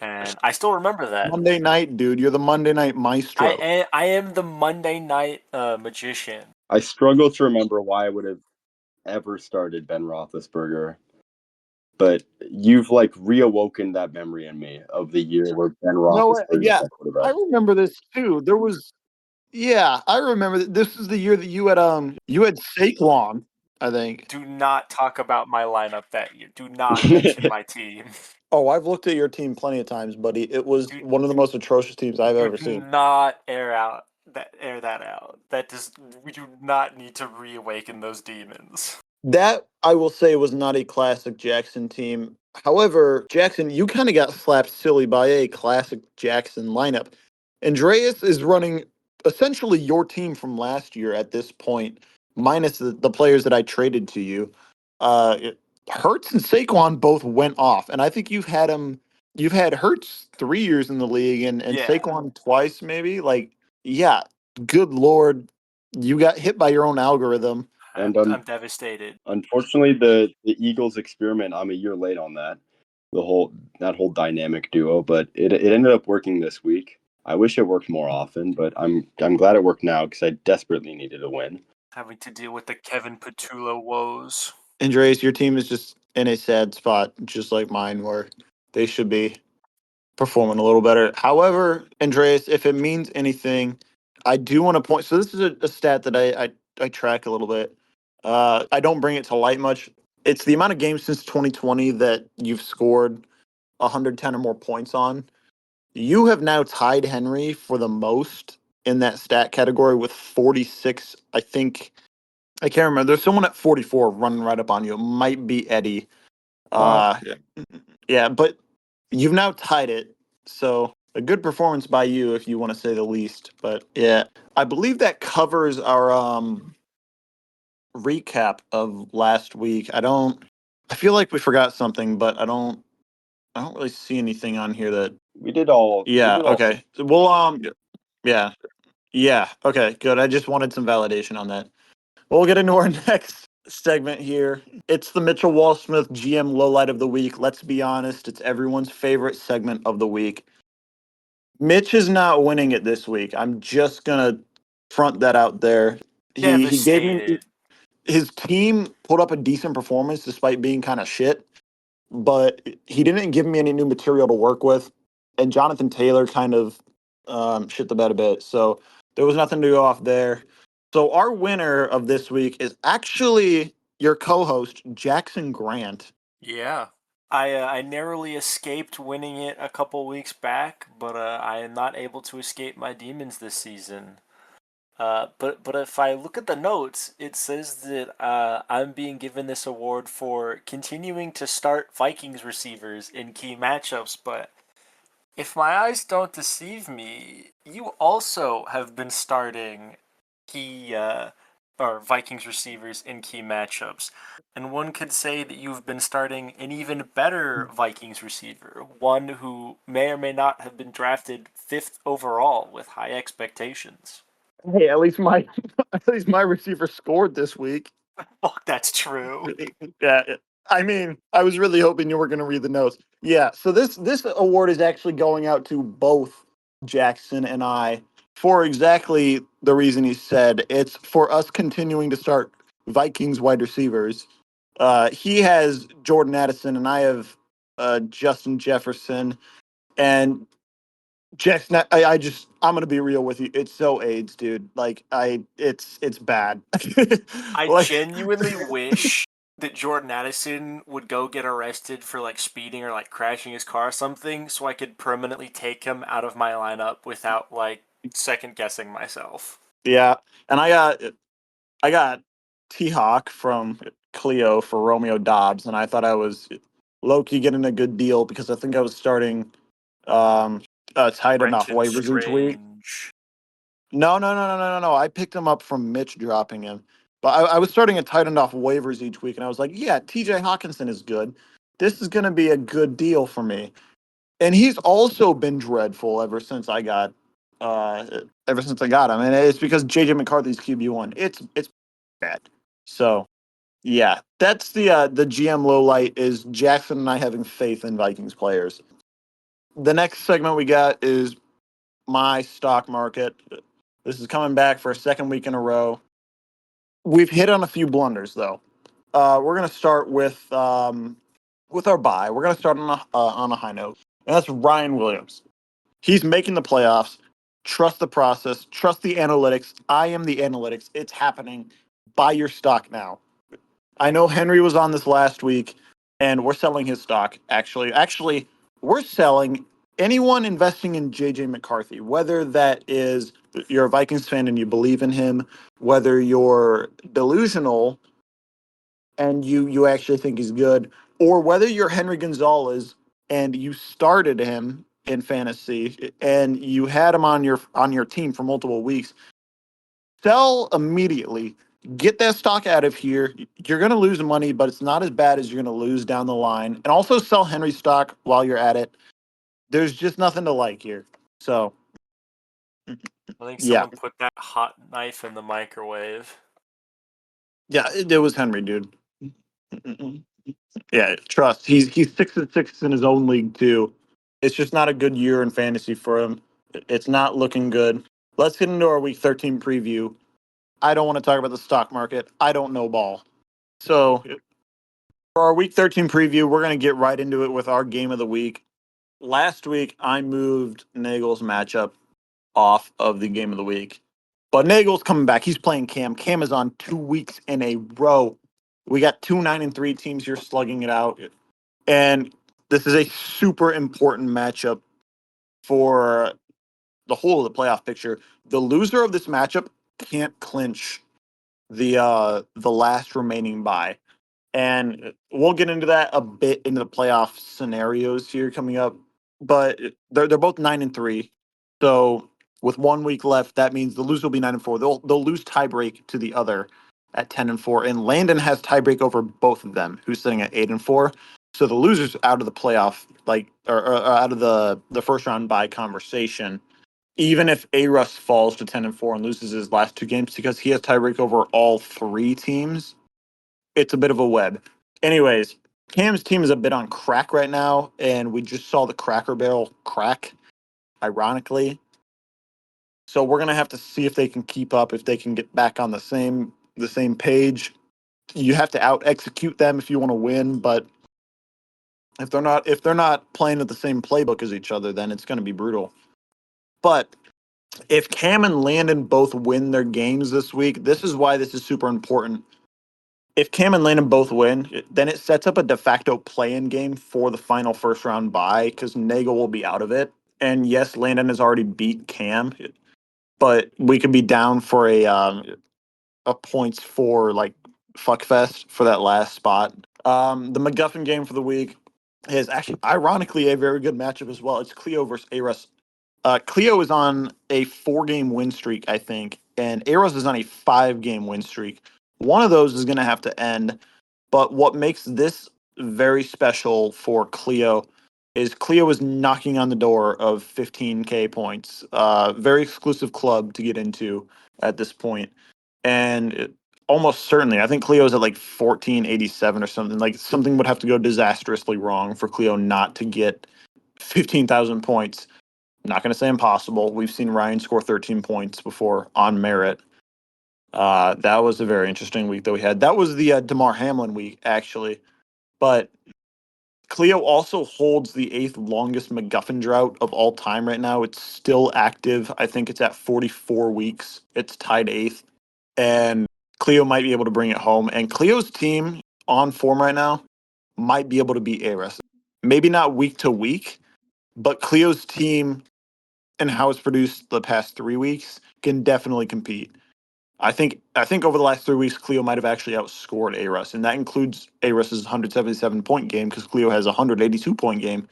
And I still remember that. Monday night, dude. You're the Monday night maestro. I am the Monday night magician. I struggle to remember why I would have ever started Ben Roethlisberger, but you've like reawoken that memory in me of the year where Ben No, Roethlisberger was yeah, the I quarterback. remember this too. Yeah, I remember that this is the year that you had Saquon, I think. Do not talk about my lineup that year. Do not mention my team. Oh, I've looked at your team plenty of times, buddy. It was Do one of the most atrocious teams I've do ever seen. not air that out. That does We do not need to reawaken those demons. That I will say was not a classic Jackson team. However, Jackson, you kind of got slapped silly by a classic Jackson lineup. Andreas is running essentially your team from last year at this point, minus the players that I traded to you. Hertz and Saquon both went off, and I think You've had Hertz 3 years in the league, and Yeah, Saquon twice, maybe. Like, yeah, good lord, you got hit by your own algorithm. And I'm devastated. unfortunately, the Eagles experiment, I'm a year late on that. That whole dynamic duo, but it ended up working this week. I wish it worked more often, but I'm glad it worked now because I desperately needed a win. Having to deal with the Kevin Patullo woes. Andreas, your team is just in a sad spot, just like mine, where they should be performing a little better. However, Andreas, if it means anything, I do want to point. So this is a stat that I track a little bit. I don't bring it to light much. It's the amount of games since 2020 that you've scored 110 or more points on. You have now tied Henry for the most in that stat category with 46. I think I can't remember. There's someone at 44 running right up on you. It might be Eddie. Wow. Uh, yeah, but you've now tied it. So a good performance by you, if you want to say the least. But yeah, I believe that covers our recap of last week. I feel like we forgot something, but I don't really see anything on here that. We did all. We Yeah. did all. Okay. Well. Yeah. Yeah. Okay. Good. I just wanted some validation on that. We'll get into our next segment here. It's the Mitchell Wallsmith GM Lowlight of the Week. Let's be honest, it's everyone's favorite segment of the week. Mitch is not winning it this week. I'm just gonna front that out there. He gave me Devastated. his team put up a decent performance despite being kind of shit, but he didn't give me any new material to work with. And Jonathan Taylor kind of shit the bed a bit. So there was nothing to go off there. So our winner of this week is actually your co-host, Jackson Grant. Yeah. I narrowly escaped winning it a couple weeks back, but I am not able to escape my demons this season. But if I look at the notes, it says that I'm being given this award for continuing to start Vikings receivers in key matchups. But if my eyes don't deceive me, you also have been starting key or Vikings receivers in key matchups. And one could say that you've been starting an even better Vikings receiver, one who may or may not have been drafted fifth overall with high expectations. Hey, at least my at least my receiver scored this week. Fuck, that's true. Yeah, I mean, I was really hoping you were going to read the notes. Yeah, so this award is actually going out to both Jackson and I for exactly the reason he said. It's for us continuing to start Vikings wide receivers. He has Jordan Addison, and I have Justin Jefferson. And Jackson, I'm gonna be real with you. It's so AIDS, dude. Like, it's bad. I Like, genuinely wish that Jordan Addison would go get arrested for like speeding or like crashing his car or something so I could permanently take him out of my lineup without like second guessing myself. yeah. And I got T Hawk from Clio for Romeo Dobbs, and I thought I was low key getting a good deal because I think I was starting um tight end off Brenton waivers each week. Strange. No. I picked him up from Mitch dropping him. But I was starting a tight end off waivers each week, and I was like, yeah, TJ Hawkinson is good. This is going to be a good deal for me. And he's also been dreadful uh, ever since I got him. And it's because JJ McCarthy's QB1. It's bad. So, yeah, that's the GM low light is Jackson and I having faith in Vikings players. The next segment we got is my stock market. This is coming back for a second week in a row. We've hit on a few blunders though. We're gonna start with our buy. We're gonna start on a high note, and that's Ryan Williams. He's making the playoffs. Trust the process. Trust the analytics. I am the analytics. It's happening. Buy your stock now. I know Henry was on this last week, and we're selling his stock. Actually, we're selling anyone investing in JJ McCarthy, whether that is you're a Vikings fan and you believe in him, whether you're delusional and you actually think he's good, or whether you're Henry Gonzalez and you started him in fantasy and you had him on your team for multiple weeks. Sell immediately. Get that stock out of here. You're going to lose money, but it's not as bad as you're going to lose down the line. And also sell Henry stock while you're at it. There's just nothing to like here. So, I think yeah. someone put that hot knife in the microwave. Yeah, it was Henry, dude. Yeah, trust. He's 6-6 in his own league too. It's just not a good year in fantasy for him. It's not looking good. Let's get into our week 13 preview. I don't want to talk about the stock market. I don't know ball. So for our week 13 preview, we're going to get right into it with our game of the week. Last week, I moved Nagel's matchup off of the game of the week. But Nagel's coming back. He's playing Cam. Cam is on 2 weeks in a row. We got 2 9-3 teams here slugging it out. And this is a super important matchup for the whole of the playoff picture. The loser of this matchup can't clinch the last remaining bye. And we'll get into that a bit into the playoff scenarios here coming up. But they're both 9-3. So with 1 week left, that means the loser will be 9-4. They'll lose tiebreak to the other at 10-4. And Landon has tiebreak over both of them, who's sitting at 8-4. So the loser's out of the playoff, like or out of the first round bye conversation. Even if A Russ falls to 10-4 and loses his last two games because he has tiebreak over all three teams, it's a bit of a web. Anyways, Cam's team is a bit on crack right now, and we just saw the Cracker Barrel crack, ironically. So we're gonna have to see if they can keep up, if they can get back on the same page. You have to out execute them if you want to win, but if they're not playing with the same playbook as each other, then it's gonna be brutal. But if Cam and Landon both win their games this week, this is why this is super important. If Cam and Landon both win, then it sets up a de facto play-in game for the final first round bye because Nagel will be out of it. And yes, Landon has already beat Cam, but we could be down for a points for like fuckfest for that last spot. The MacGuffin game for the week is actually ironically a very good matchup as well. It's Cleo versus Ares. Cleo is on a 4 game win streak, I think, and Eros is on a 5 game win streak. One of those is going to have to end. But what makes this very special for Cleo is Cleo is knocking on the door of 15K points. Very exclusive club to get into at this point. And almost certainly, I think Cleo's at like 1487 or something. Like something would have to go disastrously wrong for Cleo not to get 15,000 points. Not going to say impossible. We've seen Ryan score 13 points before on merit. That was a very interesting week that we had. That was the DeMar Hamlin week, actually. But Cleo also holds the eighth longest MacGuffin drought of all time right now. It's still active. I think it's at 44 weeks. It's tied eighth. And Cleo might be able to bring it home. And Cleo's team on form right now might be able to beat Ares. Maybe not week to week, but Cleo's team and how it's produced the past 3 weeks can definitely compete. I think over the last 3 weeks, Cleo might have actually outscored Ares, and that includes Ares's 177 point game because Cleo has a 182 point game.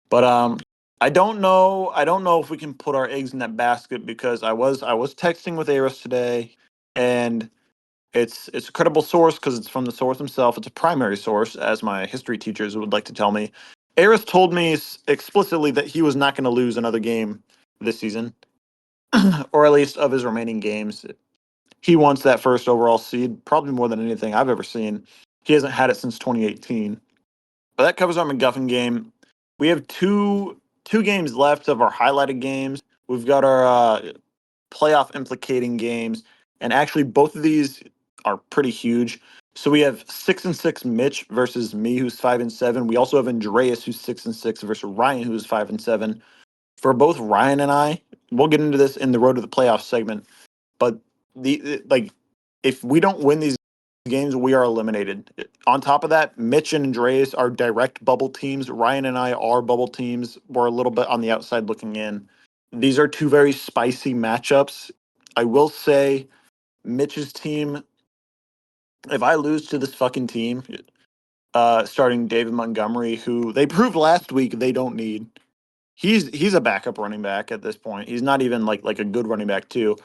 But I don't know. I don't know if we can put our eggs in that basket because I was texting with Ares today, and it's a credible source because it's from the source himself. It's a primary source, as my history teachers would like to tell me. Aris told me explicitly that he was not going to lose another game this season, or at least of his remaining games. He wants that first overall seed, probably more than anything I've ever seen. He hasn't had it since 2018. But that covers our MacGuffin game. We have two games left of our highlighted games. We've got our playoff implicating games, and actually both of these are pretty huge. So we have 6-6 Mitch versus me, who's 5-7. We also have Andreas, who's 6-6, versus Ryan, who's 5-7. For both Ryan and I, we'll get into this in the road to the playoffs segment. But like, if we don't win these games, we are eliminated. On top of that, Mitch and Andreas are direct bubble teams. Ryan and I are bubble teams. We're a little bit on the outside looking in. These are two very spicy matchups. I will say, Mitch's team, if I lose to this fucking team, starting David Montgomery, who they proved last week they don't need. He's a backup running back at this point. He's not even like a good running back too.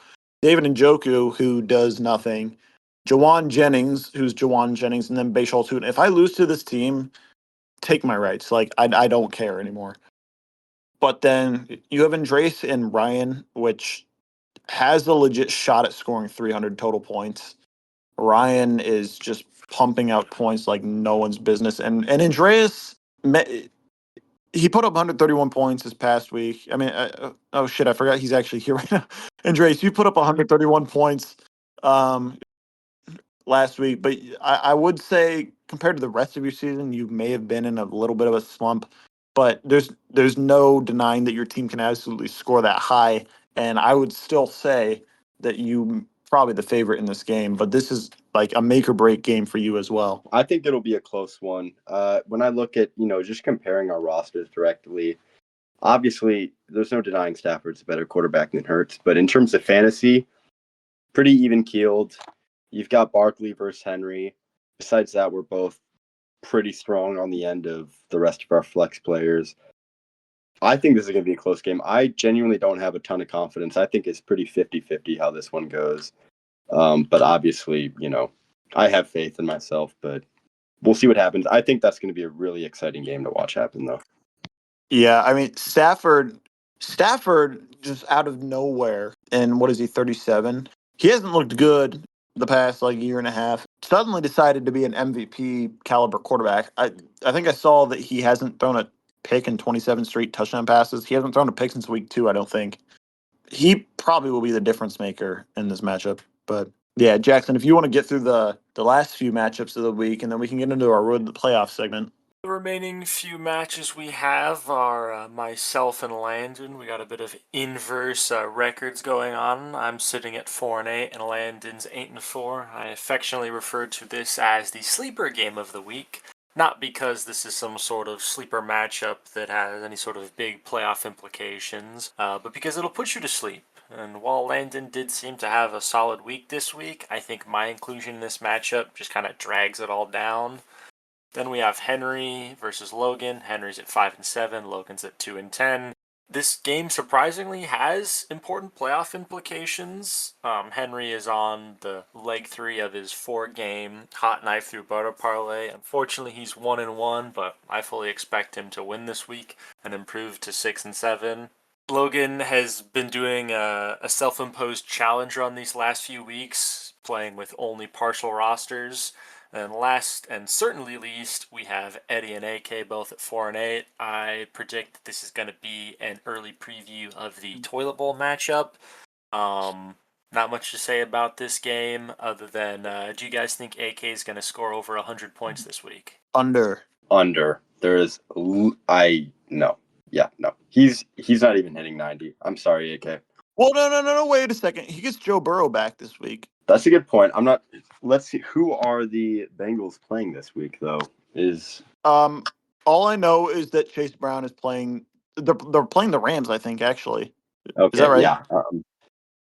David Njoku, who does nothing. Jawan Jennings, who's Jawan Jennings, and then Bashal Tootin. If I lose to this team, take my rights. Like I don't care anymore. But then you have Andres and Ryan, which has a legit shot at scoring 300 total points. Ryan is just pumping out points like no one's business, and Andreas he put up 131 points this past week. I mean, oh shit, I forgot he's actually here right now. Andreas, you put up 131 points um, last week, but I would say compared to the rest of your season, you may have been in a little bit of a slump. But there's no denying that your team can absolutely score that high, and I would still say that you probably the favorite in this game. But this is like a make or break game for you as well. I think it'll be a close one. When I look at, just comparing our rosters directly, obviously there's no denying Stafford's a better quarterback than Hurts, but in terms of fantasy, pretty even keeled. You've got Barkley versus Henry. Besides that, we're both pretty strong on the end of the rest of our flex players. I think this is going to be a close game. I genuinely don't have a ton of confidence. I think it's pretty 50-50 how this one goes. But obviously, I have faith in myself, but we'll see what happens. I think that's going to be a really exciting game to watch happen, though. Yeah, I mean Stafford just out of nowhere, and what is he, 37? He hasn't looked good the past like year and a half. Suddenly decided to be an MVP caliber quarterback. I think I saw that he hasn't thrown a pick in 27 straight touchdown passes. He hasn't thrown a pick since week 2, I don't think. He probably will be the difference maker in this matchup. But yeah, Jackson, if you want to get through the last few matchups of the week, and then we can get into our road to the playoff segment. The remaining few matches we have are myself and Landon. We got a bit of inverse records going on. I'm sitting at 4-8, and Landon's 8-4. I affectionately refer to this as the sleeper game of the week. Not because this is some sort of sleeper matchup that has any sort of big playoff implications, but because it'll put you to sleep. And while Landon did seem to have a solid week this week, I think my inclusion in this matchup just kind of drags it all down. Then we have Henry versus Logan. Henry's at 5-7. Logan's at 2-10. This game surprisingly has important playoff implications. Henry is on the leg 3 of his 4-game hot knife through butter parlay. Unfortunately, he's 1-1, but I fully expect him to win this week and improve to 6-7. Logan has been doing a self-imposed challenge run these last few weeks, playing with only partial rosters. And last and certainly least, we have Eddie and AK both at 4-8. I predict this is going to be an early preview of the Toilet Bowl matchup. Not much to say about this game other than do you guys think AK is going to score over 100 points this week? Under. Under. No. Yeah, no. He's not even hitting 90. I'm sorry, AK. Well, no. Wait a second. He gets Joe Burrow back this week. That's a good point. I'm not. Let's see. Who are the Bengals playing this week, though? All I know is that Chase Brown is playing. They're playing the Rams, I think. Actually, is that Okay, right? yeah.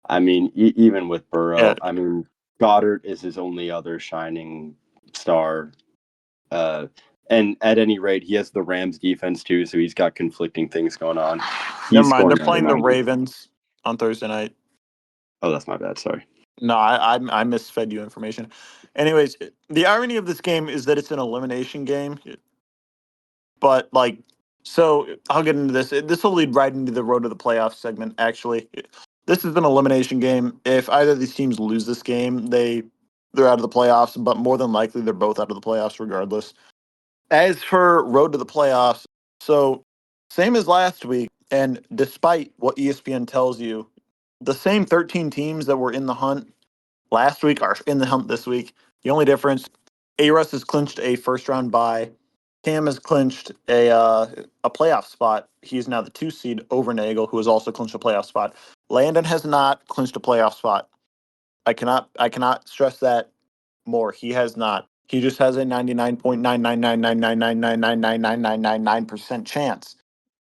I mean, even with Yeah. Burrow, I mean, Goddard is his only other shining star. And at any rate, he has the Rams defense too, so he's got conflicting things going on. Never He's mind. They're scoring under playing the 90. Ravens on Thursday night. Oh, that's my bad. Sorry. No, I misfed you information. Anyways, the irony of this game is that it's an elimination game, but like, so I'll get into this. This will lead right into the road to the playoffs segment. Actually, this is an elimination game. If either of these teams lose this game, they're out of the playoffs. But more than likely, they're both out of the playoffs regardless. As for road to the playoffs, so same as last week, and despite what ESPN tells you, the same 13 teams that were in the hunt last week are in the hunt this week. The only difference, A-Russ has clinched a first round bye. Cam has clinched a playoff spot. He's now the 2 seed over Nagel, who has also clinched a playoff spot. Landon has not clinched a playoff spot. I cannot stress that more. He has not. He just has a 99.9999999999999% chance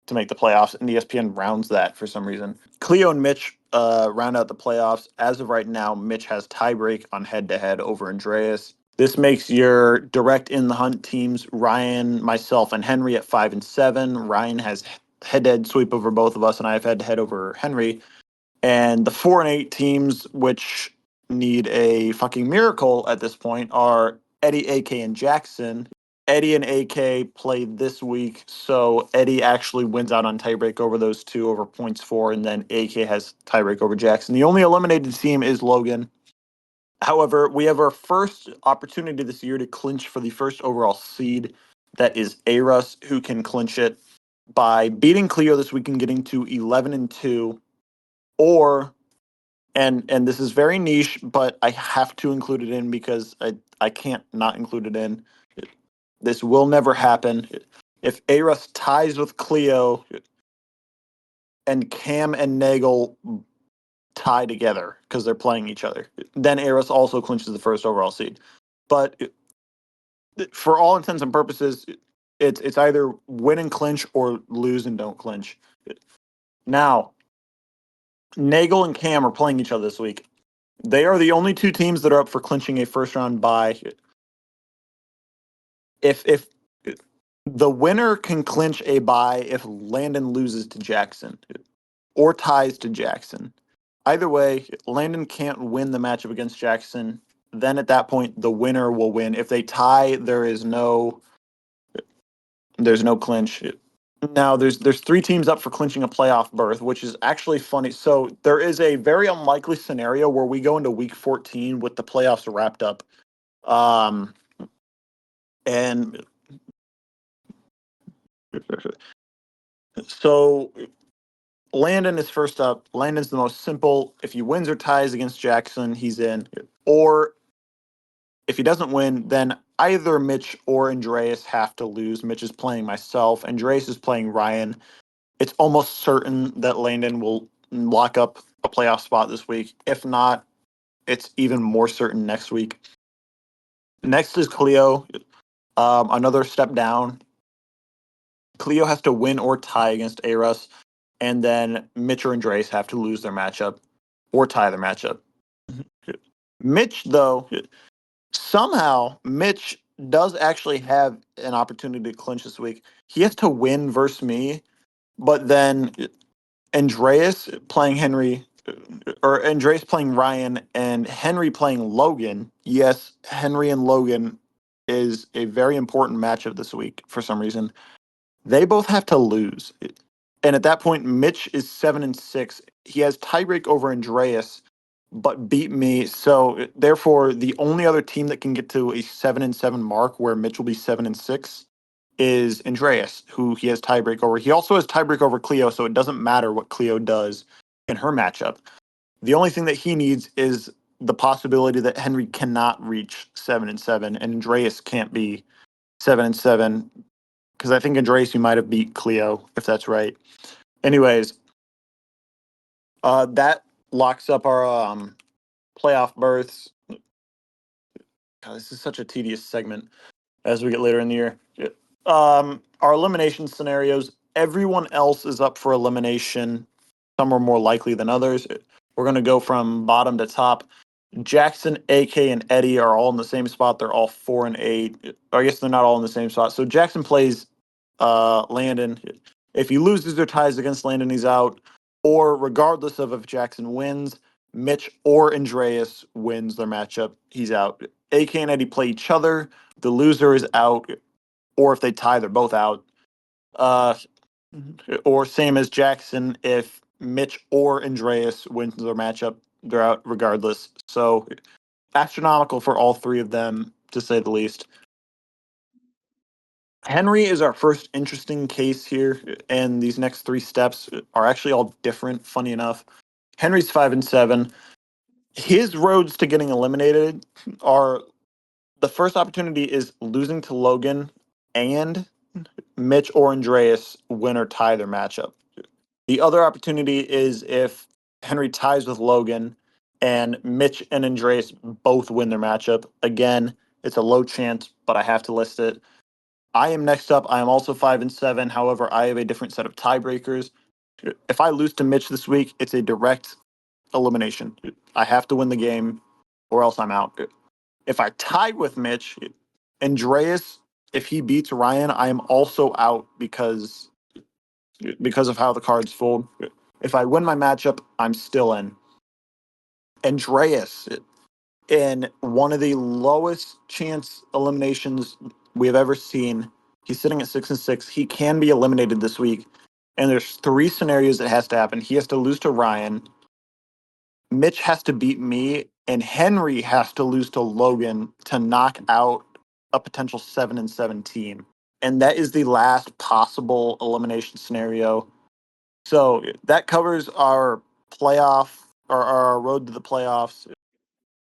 to make the playoffs, and ESPN rounds that for some reason. Cleo and Mitch round out the playoffs. As of right now, Mitch has tiebreak on head-to-head over Andreas. This makes your direct in the hunt teams Ryan, myself, and Henry at 5 and 7. Ryan has head-to-head sweep over both of us, and I have head-to-head over Henry. And the 4 and 8 teams, which need a fucking miracle at this point, are Eddie, AK, and Jackson. Eddie and AK played this week, so Eddie actually wins out on tiebreak over those two over points four, and then AK has tiebreak over Jackson. The only eliminated team is Logan. However, we have our first opportunity this year to clinch for the first overall seed. That is Aros, who can clinch it by beating Cleo this week and getting to 11-2, or and this is very niche, but I have to include it in because I can't not include it in. This will never happen. If Aros ties with Cleo and Cam and Nagel tie together because they're playing each other, then Aros also clinches the first overall seed. But for all intents and purposes, it's either win and clinch or lose and don't clinch. Now, Nagel and Cam are playing each other this week. They are the only two teams that are up for clinching a first round bye. If the winner can clinch a bye if Landon loses to Jackson or ties to Jackson. Either way, Landon can't win the matchup against Jackson. Then at that point, the winner will win. If they tie, there's no clinch. Now there's 3 teams up for clinching a playoff berth, which is actually funny. So there is a very unlikely scenario where we go into week 14 with the playoffs wrapped up. And so Landon is first up. Landon's the most simple. If he wins or ties against Jackson, he's in. Or if he doesn't win, then either Mitch or Andreas have to lose. Mitch is playing myself. Andreas is playing Ryan. It's almost certain that Landon will lock up a playoff spot this week. If not, it's even more certain next week. Next is Cleo. Another step down. Cleo has to win or tie against Aros, and then Mitch or Andreas have to lose their matchup or tie their matchup. Mitch, though, somehow Mitch does actually have an opportunity to clinch this week. He has to win versus me, but then Andreas playing Henry, or Andreas playing Ryan, and Henry playing Logan. Yes, Henry and Logan is a very important matchup this week for some reason. They both have to lose. And at that point, Mitch is 7-6. He has tiebreak over Andreas, but beat me. So therefore, the only other team that can get to a 7-7 mark where Mitch will be 7-6 is Andreas, who he has tiebreak over. He also has tiebreak over Cleo, so it doesn't matter what Cleo does in her matchup. The only thing that he needs is the possibility that Henry cannot reach 7-7, and Andreas can't be 7-7 because I think Andreas you might have beat Cleo if that's right. Anyways, that locks up our playoff berths. God, this is such a tedious segment as we get later in the year. Our elimination scenarios, everyone else is up for elimination. Some are more likely than others. We're going to go from bottom to top. Jackson, AK, and Eddie are all in the same spot. They're all 4-8. I guess they're not all in the same spot. So Jackson plays Landon. If he loses or ties against Landon, he's out. Or regardless of if Jackson wins, Mitch or Andreas wins their matchup, he's out. AK and Eddie play each other. The loser is out. Or if they tie, they're both out. Uh, or same as Jackson, if Mitch or Andreas wins their matchup, they're out regardless. So astronomical for all three of them, to say the least. Henry is our first interesting case here, and these next three steps are actually all different. Funny enough, Henry's 5-7. His roads to getting eliminated are the first opportunity is losing to Logan and Mitch or Andreas win or tie their matchup. The other opportunity is if Henry ties with Logan and Mitch and Andreas both win their matchup. Again, it's a low chance, but I have to list it. I am next up. I am also 5-7. However, I have a different set of tiebreakers. If I lose to Mitch this week, it's a direct elimination. I have to win the game or else I'm out. If I tie with Mitch, Andreas, if he beats Ryan, I am also out because of how the cards fold. If I win my matchup, I'm still in. Andreas, in one of the lowest chance eliminations we have ever seen, he's sitting at 6-6. He can be eliminated this week. And there's three scenarios that has to happen. He has to lose to Ryan. Mitch has to beat me, and Henry has to lose to Logan to knock out a potential 7-7 team. And that is the last possible elimination scenario. So that covers our playoff or our road to the playoffs.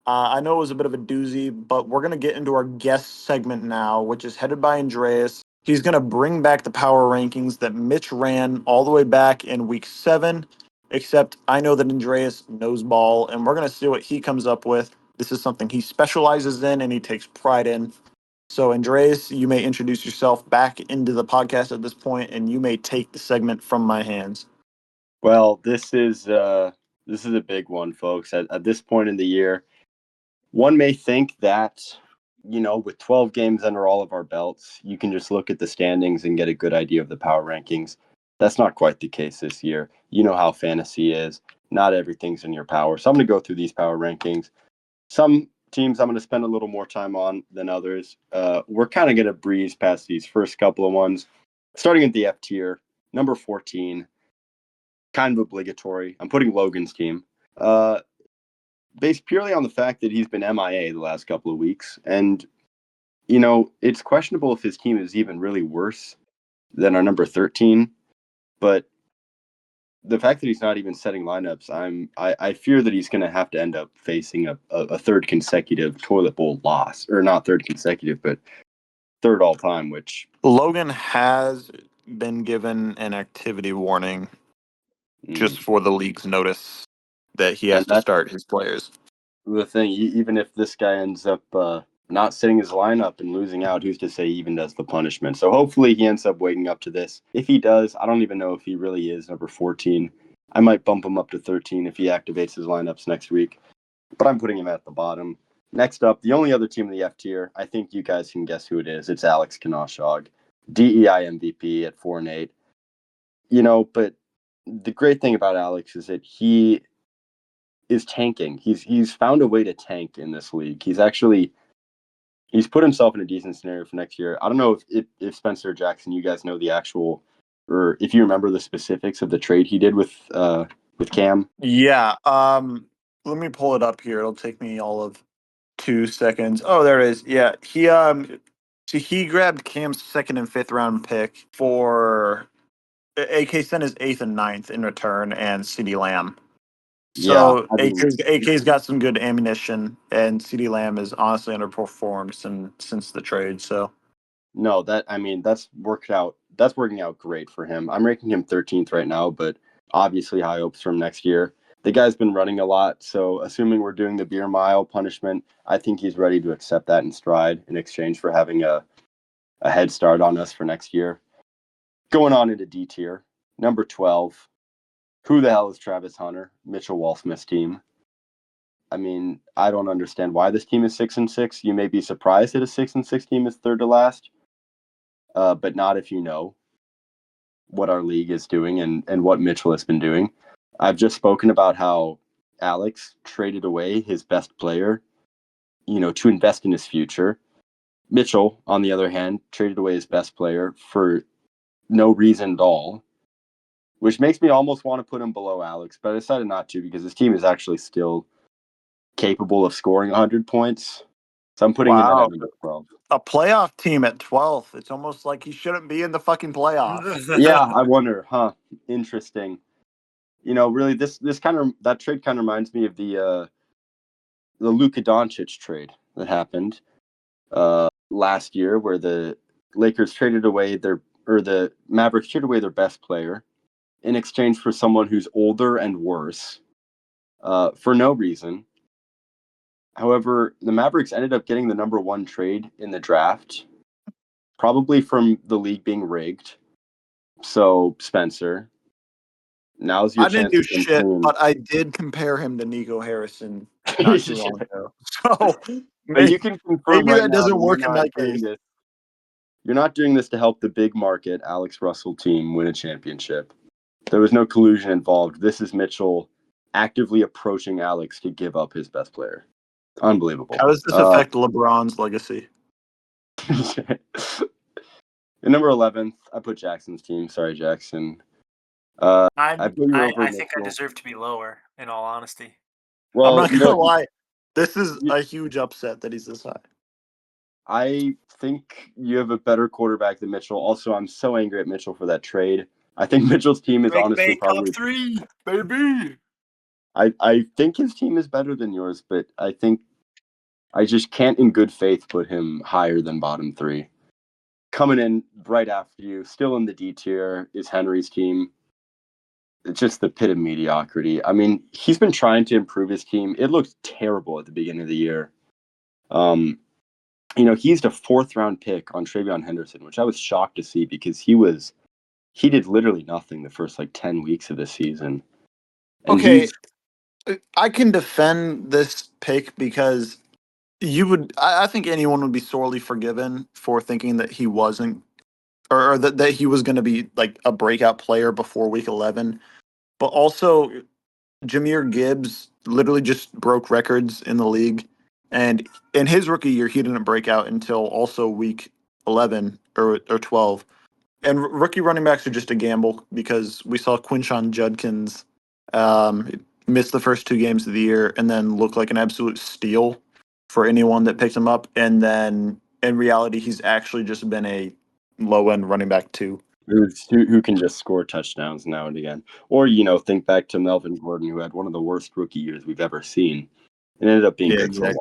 I know it was a bit of a doozy, but we're going to get into our guest segment now, which is headed by Andreas. He's going to bring back the power rankings that Mitch ran all the way back in week 7, except I know that Andreas knows ball, and we're going to see what he comes up with. This is something he specializes in and he takes pride in. So, Andreas, you may introduce yourself back into the podcast at this point, and you may take the segment from my hands. Well, this is a big one, folks. At this point in the year, one may think that, with 12 games under all of our belts, you can just look at the standings and get a good idea of the power rankings. That's not quite the case this year. You know how fantasy is. Not everything's in your power. So I'm going to go through these power rankings. Some teams I'm going to spend a little more time on than others. We're kind of going to breeze past these first couple of ones. Starting at the F tier, number 14, kind of obligatory. I'm putting Logan's team. Based purely on the fact that he's been MIA the last couple of weeks. And, it's questionable if his team is even really worse than our number 13. But the fact that he's not even setting lineups, I fear that he's going to have to end up facing a third consecutive toilet bowl loss. Or not third consecutive, but third all time, which Logan has been given an activity warning just for the league's notice that he has and to that's start his players. the thing. Even if this guy ends up not setting his lineup and losing out, who's to say he even does the punishment? So hopefully he ends up waking up to this. If he does, I don't even know if he really is number 14. I might bump him up to 13 if he activates his lineups next week, but I'm putting him at the bottom. Next up, the only other team in the F tier, I think you guys can guess who it is. It's Alex Kanoshog, DEI MVP at 4-8. But the great thing about Alex is that he is tanking. He's found a way to tank in this league. He's put himself in a decent scenario for next year. I don't know if Spencer Jackson, you guys know the actual, or if you remember the specifics of the trade he did with Cam. Yeah. Let me pull it up here. It'll take me all of 2 seconds. Oh, there it is. Yeah. He grabbed Cam's second and fifth round pick for AK sent his eighth and ninth in return and CeeDee Lamb. Yeah, So I mean, AK's got some good ammunition, and CD Lamb is honestly underperformed since the trade. So no, that's working out great for him. I'm ranking him 13th right now, but obviously high hopes from next year. The guy's been running a lot, so assuming we're doing the beer mile punishment, I think he's ready to accept that in stride in exchange for having a head start on us for next year. Going on into D tier, number 12. Who the hell is Travis Hunter? Mitchell Walsmith's team. I mean, I don't understand why this team is 6-6. You may be surprised that a 6-6 team is third to last, but not if you know what our league is doing and what Mitchell has been doing. I've just spoken about how Alex traded away his best player, to invest in his future. Mitchell, on the other hand, traded away his best player for no reason at all, which makes me almost want to put him below Alex, but I decided not to because his team is actually still capable of scoring 100 points. So I'm putting him at wow, number 12. a playoff team at 12th. It's almost like he shouldn't be in the fucking playoffs. Yeah, I wonder, huh? Interesting. Really, this kind of that trade kind of reminds me of the Luka Doncic trade that happened last year, where the Lakers traded away the Mavericks traded away their best player in exchange for someone who's older and worse for no reason. However, the Mavericks ended up getting the number one trade in the draft, probably from the league being rigged. So, Spencer, now's your I didn't chance do to come shit, clean. but I did compare him to Nico Harrison not too long ago. So But maybe, you can confirm maybe right that now doesn't that work in that case. you're not doing this to help the big market Alex Russell team win a championship. There was no collusion involved. This is Mitchell actively approaching Alex to give up his best player. Unbelievable. How does this affect LeBron's legacy? In number 11th, I put Jackson's team. Sorry, Jackson. I put you over I think I Mitchell. deserve to be lower, in all honesty. I'm Well, not gonna lie. This is you, a huge upset that he's this high. I think you have a better quarterback than Mitchell. Also, I'm so angry at Mitchell for that trade. I think Mitchell's team is Drake honestly May top probably. 3, baby. I think his team is better than yours, but I think I just can't, in good faith, put him higher than bottom three. Coming in right after you, still in the D tier, is Henry's team. It's just the pit of mediocrity. I mean, he's been trying to improve his team. It looked terrible at the beginning of the year. Um, he used a fourth round pick on Travion Henderson, which I was shocked to see because he did literally nothing the first like 10 weeks of the season. And Okay, he's I can defend this pick because I think anyone would be sorely forgiven for thinking that he wasn't, or that he was going to be like a breakout player before week 11. But also, Jahmyr Gibbs literally just broke records in the league. And in his rookie year, he didn't break out until also week 11 or 12. And rookie running backs are just a gamble because we saw Quinshon Judkins um, miss the first 2 games of the year and then look like an absolute steal for anyone that picked him up. And then in reality, he's actually just been a low end running back too. who can just score touchdowns now and again. Or, think back to Melvin Gordon, who had one of the worst rookie years we've ever seen and ended up being Yeah, good for a exactly.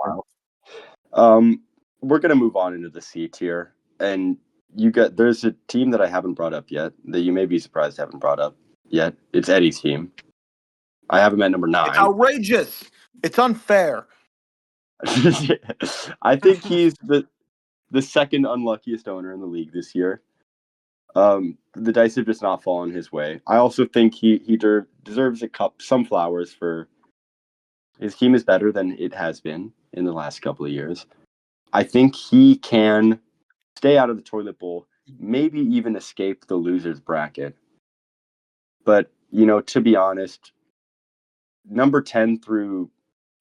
while. We're going to move on into the C tier. And there's a team that I haven't brought up yet that you may be surprised I haven't brought up yet. It's Eddie's team. I have him at number It's 9. outrageous. It's unfair. I think he's the second unluckiest owner in the league this year. The dice have just not fallen his way. I also think he deserves some flowers for his team is better than it has been in the last couple of years. I think he can stay out of the toilet bowl, maybe even escape the losers bracket. But, to be honest, number 10 through,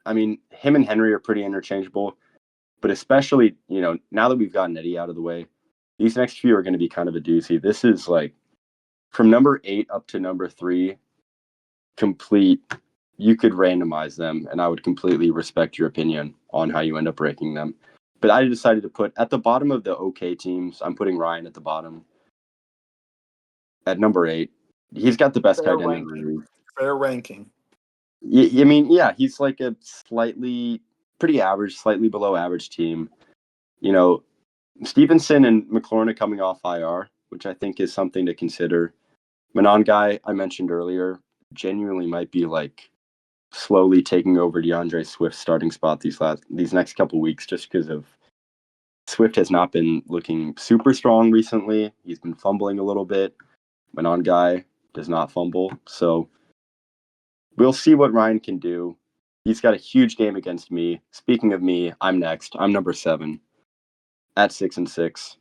I mean, him and Henry are pretty interchangeable, but especially, now that we've gotten Eddie out of the way, these next few are going to be kind of a doozy. This is like from number 8 up to number 3, complete. You could randomize them, and I would completely respect your opinion on how you end up ranking them. But I decided to put at the bottom of the OK teams, I'm putting Ryan at the bottom at number 8. He's got the best Fair tight end in the ranking. league. Fair ranking. I mean, yeah, he's like a pretty average, slightly below average team. You know, Stevenson and McLaurin are coming off IR, which I think is something to consider. Manon guy I mentioned earlier genuinely might be like slowly taking over DeAndre Swift's starting spot these next couple weeks just because of Swift has not been looking super strong recently. He's been fumbling a little bit. Manon guy does not fumble, so we'll see what Ryan can do. He's got a huge game against me. Speaking of me, I'm next. I'm number 7 at 6-6.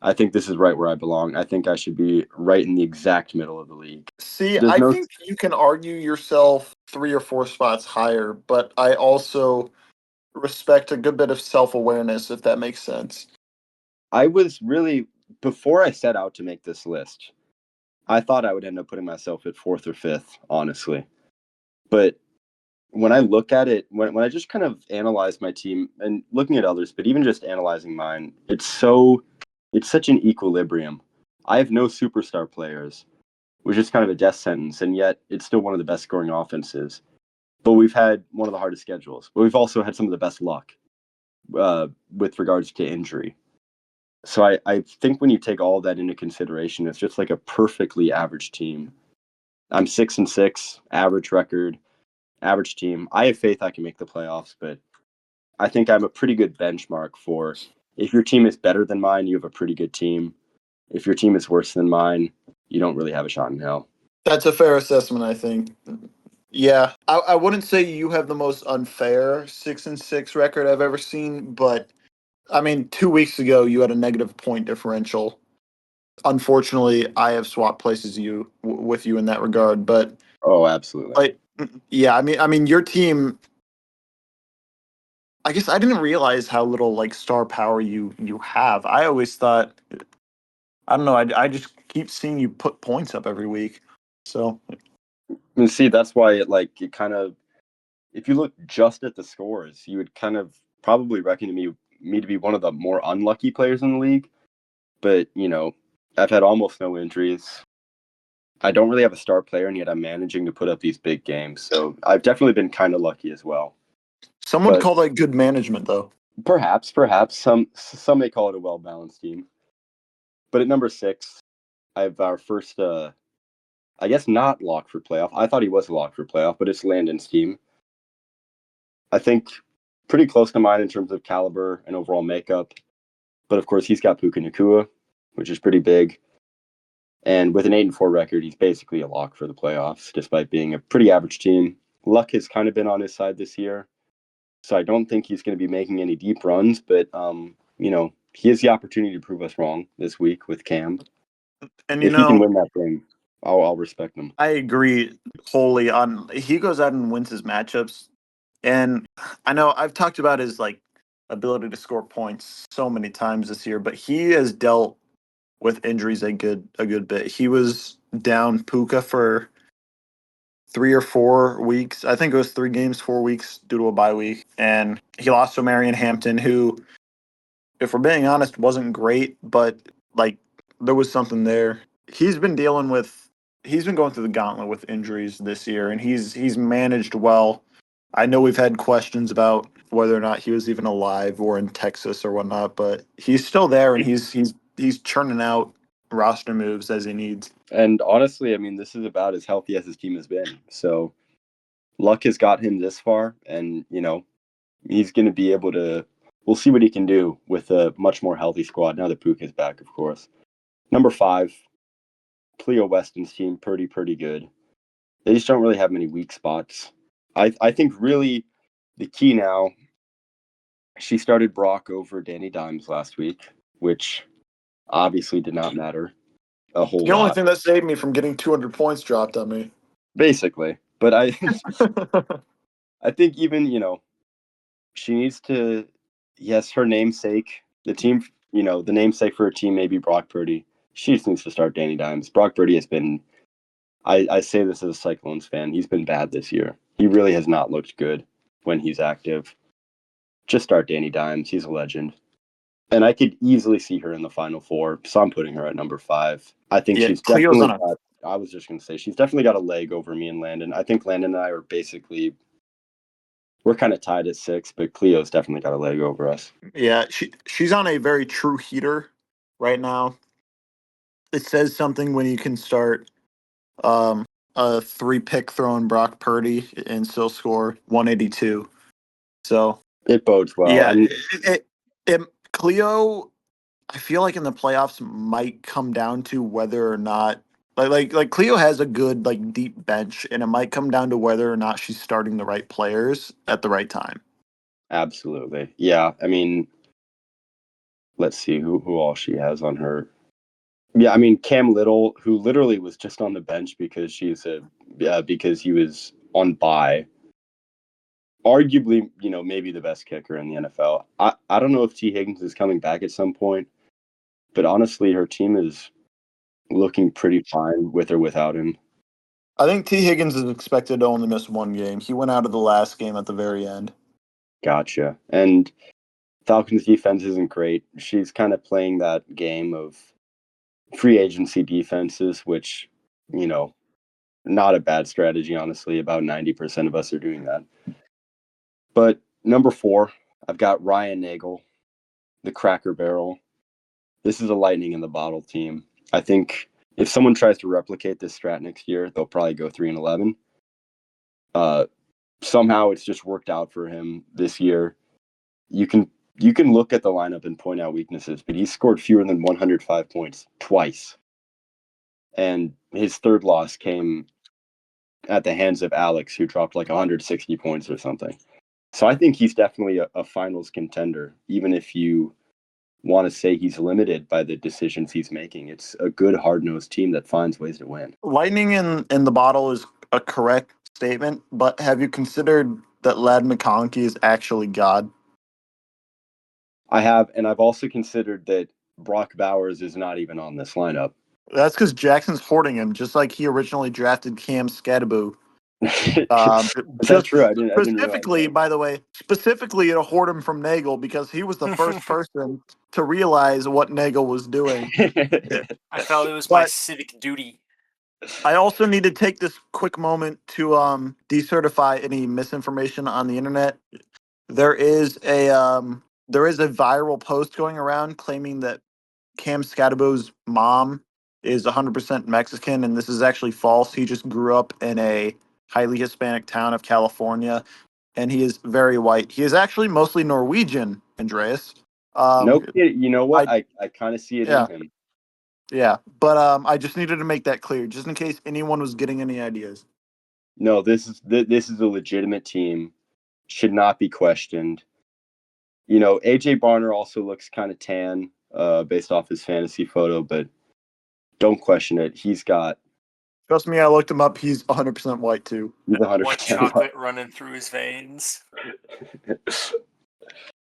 I think this is right where I belong. I think I should be right in the exact middle of the league. See, There's I no. think you can argue yourself 3 or 4 spots higher, but I also respect a good bit of self awareness, if that makes sense. I was really before I set out to make this list. I thought I would end up putting myself at 4th or 5th, honestly. But when I look at it, when I just kind of analyze my team and looking at others, but even just analyzing mine, it's such an equilibrium. I have no superstar players, which is kind of a death sentence, and yet it's still one of the best scoring offenses. But we've had one of the hardest schedules. But we've also had some of the best luck with regards to injury. So I think when you take all of that into consideration, it's just like a perfectly average team. I'm 6-6, average record, average team. I have faith I can make the playoffs, but I think I'm a pretty good benchmark for if your team is better than mine, you have a pretty good team. If your team is worse than mine, you don't really have a shot in hell. That's a fair assessment, I think. Yeah, I wouldn't say you have the most unfair 6-6 record I've ever seen, but I mean, 2 weeks ago you had a negative point differential. Unfortunately, I have swapped places with you in that regard, but Oh, absolutely. like, yeah, I mean, your team. I guess I didn't realize how little like star power you have. I always thought, I don't know, I just keep seeing you put points up every week. So And see, that's why it kind of if you look just at the scores, you would kind of probably reckon me to be one of the more unlucky players in the league. But I've had almost no injuries. I don't really have a star player, and yet I'm managing to put up these big games. So I've definitely been kind of lucky as well. some would But call that good management, though. perhaps some may call it a well balanced team. But at number 6, I have our first, I guess not lock for playoff. I thought he was a lock for playoff, but it's Landon's team. I think pretty close to mine in terms of caliber and overall makeup. But of course, he's got Puka Nacua, which is pretty big. And with an 8-4 record, he's basically a lock for the playoffs, despite being a pretty average team. Luck has kind of been on his side this year, so I don't think he's going to be making any deep runs. But he has the opportunity to prove us wrong this week with Cam. And If he can win that thing, I'll respect him. I agree wholly on he goes out and wins his matchups. And I know I've talked about his like ability to score points so many times this year, but he has dealt with injuries a good bit. He was down Puka for 3 or 4 weeks. I think it was 3 games, 4 weeks due to a bye week. And he lost to Marion Hampton, who, if we're being honest, wasn't great, but like there was something there. He's been dealing with he's been going through the gauntlet with injuries this year, and he's managed well. I know we've had questions about whether or not he was even alive or in Texas or whatnot, but he's still there, and he's churning out roster moves as he needs. And honestly, I mean, this is about as healthy as his team has been. So luck has got him this far, and he's going to be able to. We'll see what he can do with a much more healthy squad now that Puka is back, of course. Number 5, Cleo Weston's team, pretty good. They just don't really have many weak spots. I think really the key now. She started Brock over Danny Dimes last week, which obviously did not matter a whole The only lot, thing that saved me from getting 200 points dropped on me. basically. But I think even she needs to. Yes, her namesake, the team. The namesake for her team may be Brock Purdy. She just needs to start Danny Dimes. Brock Purdy has been. I say this as a Cyclones fan. He's been bad this year. He really has not looked good when he's active. Just start Danny Dimes. He's a legend. And I could easily see her in the Final Four, so I'm putting her at number 5. I think Yeah, she's Cleo's definitely on a got. I was just going to say, she's definitely got a leg over me and Landon. I think Landon and I are basically, we're kind of tied at 6, but Cleo's definitely got a leg over us. Yeah, she's on a very true heater right now. It says something when you can start um, a 3-pick throwing Brock Purdy and still score 182. So It bodes well. yeah, I mean, it Cleo, I feel like in the playoffs might come down to whether or not like Cleo has a good like deep bench, and it might come down to whether or not she's starting the right players at the right time. absolutely. Yeah. I mean, let's see who all she has on her. Yeah, I mean Cam Little, who literally was just on the bench because because he was on bye. Arguably, maybe the best kicker in the NFL. I don't know if T Higgins is coming back at some point, but honestly, her team is looking pretty fine with or without him. I think T. Higgins is expected to only miss one game. He went out of the last game at the very end. Gotcha. And Falcons defense isn't great. She's kind of playing that game of free agency defenses, which, you know, not a bad strategy, honestly. About 90% of us are doing that. But number 4, I've got Ryan Nagel, the Cracker Barrel. This is a lightning in the bottle team. I think if someone tries to replicate this strat next year, they'll probably go 3-11. Somehow it's just worked out for him this year. You can look at the lineup and point out weaknesses, but he scored fewer than 105 points twice. And his third loss came at the hands of Alex, who dropped like 160 points or something. So I think he's definitely a finals contender, even if you want to say he's limited by the decisions he's making. It's a good, hard-nosed team that finds ways to win. Lightning in the bottle is a correct statement, but have you considered that Lad McConkey is actually God? I have, and I've also considered that Brock Bowers is not even on this lineup. That's because Jackson's hoarding him, just like he originally drafted Cam Scadaboo. Is that Just true? I didn't realize specifically, that. by the way, specifically to hoard him from Nagel because he was the first person to realize what Nagel was doing. I felt it was my But civic duty. I also need to take this quick moment to decertify any misinformation on the internet. There is a viral post going around claiming that Cam Scadaboo's mom is 100% Mexican, and this is actually false. He just grew up in a highly Hispanic town of California, and he is very white. He is actually mostly Norwegian, Andreas. Um, Nope. You know what? I I kind of see it in yeah him. yeah, but I just needed to make that clear, just in case anyone was getting any ideas. No, this is a legitimate team. Should not be questioned. AJ Barner also looks kind of tan, based off his fantasy photo, but don't question it. Trust me, I looked him up. He's 100% white too. He's White 100% chocolate running through his veins.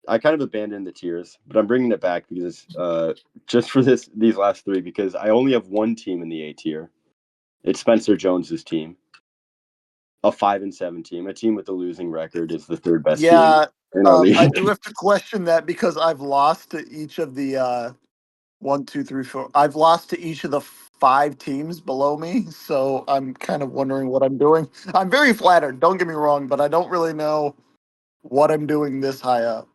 I kind of abandoned the tiers, but I'm bringing it back because just for these last 3, because I only have one team in the A tier. It's Spencer Jones's team, a 5-7 team. A team with a losing record is the third best team Yeah, in our I league. do have to question that because I've lost to each of the 1, 2, 3, 4. I've lost to each of the 5 teams below me, so I'm kind of wondering what I'm doing. I'm very flattered. Don't get me wrong, but I don't really know what I'm doing this high up.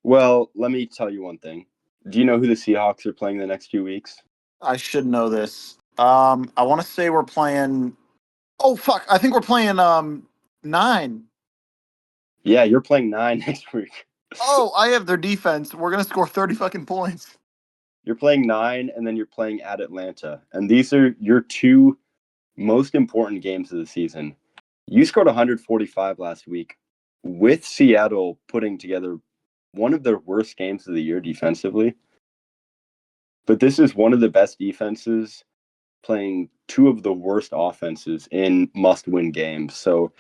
Well, let me tell you one thing. Do you know who the Seahawks are playing the next few weeks? I should know this. I want to say we're playing. Oh fuck! I think we're playing 9. Yeah, you're playing 9 next week. Oh, I have their defense. We're gonna score 30 fucking points. You're playing 9, and then you're playing at Atlanta. And these are your 2 most important games of the season. You scored 145 last week with Seattle putting together one of their worst games of the year defensively. But this is one of the best defenses playing 2 of the worst offenses in must-win games. So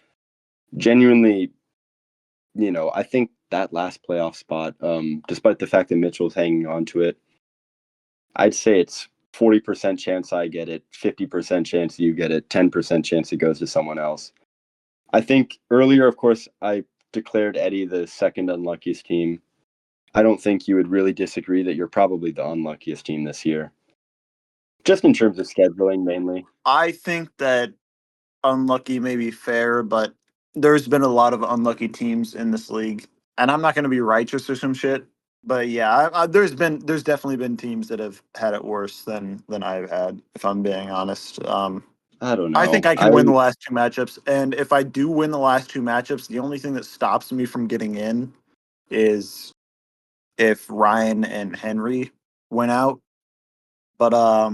genuinely, I think that last playoff spot, despite the fact that Mitchell's hanging on to it, I'd say it's 40% chance I get it, 50% chance you get it, 10% chance it goes to someone else. I think earlier, of course, I declared Eddie the second unluckiest team. I don't think you would really disagree that you're probably the unluckiest team this year. Just in terms of scheduling, mainly. I think that unlucky may be fair, but there's been a lot of unlucky teams in this league, and I'm not going to be righteous or some shit. But yeah, there's definitely been teams that have had it worse than I've had, if I'm being honest. I don't I think know. I can win the last two matchups, and if I do win the last two matchups, the only thing that stops me from getting in is if Ryan and Henry win out. But I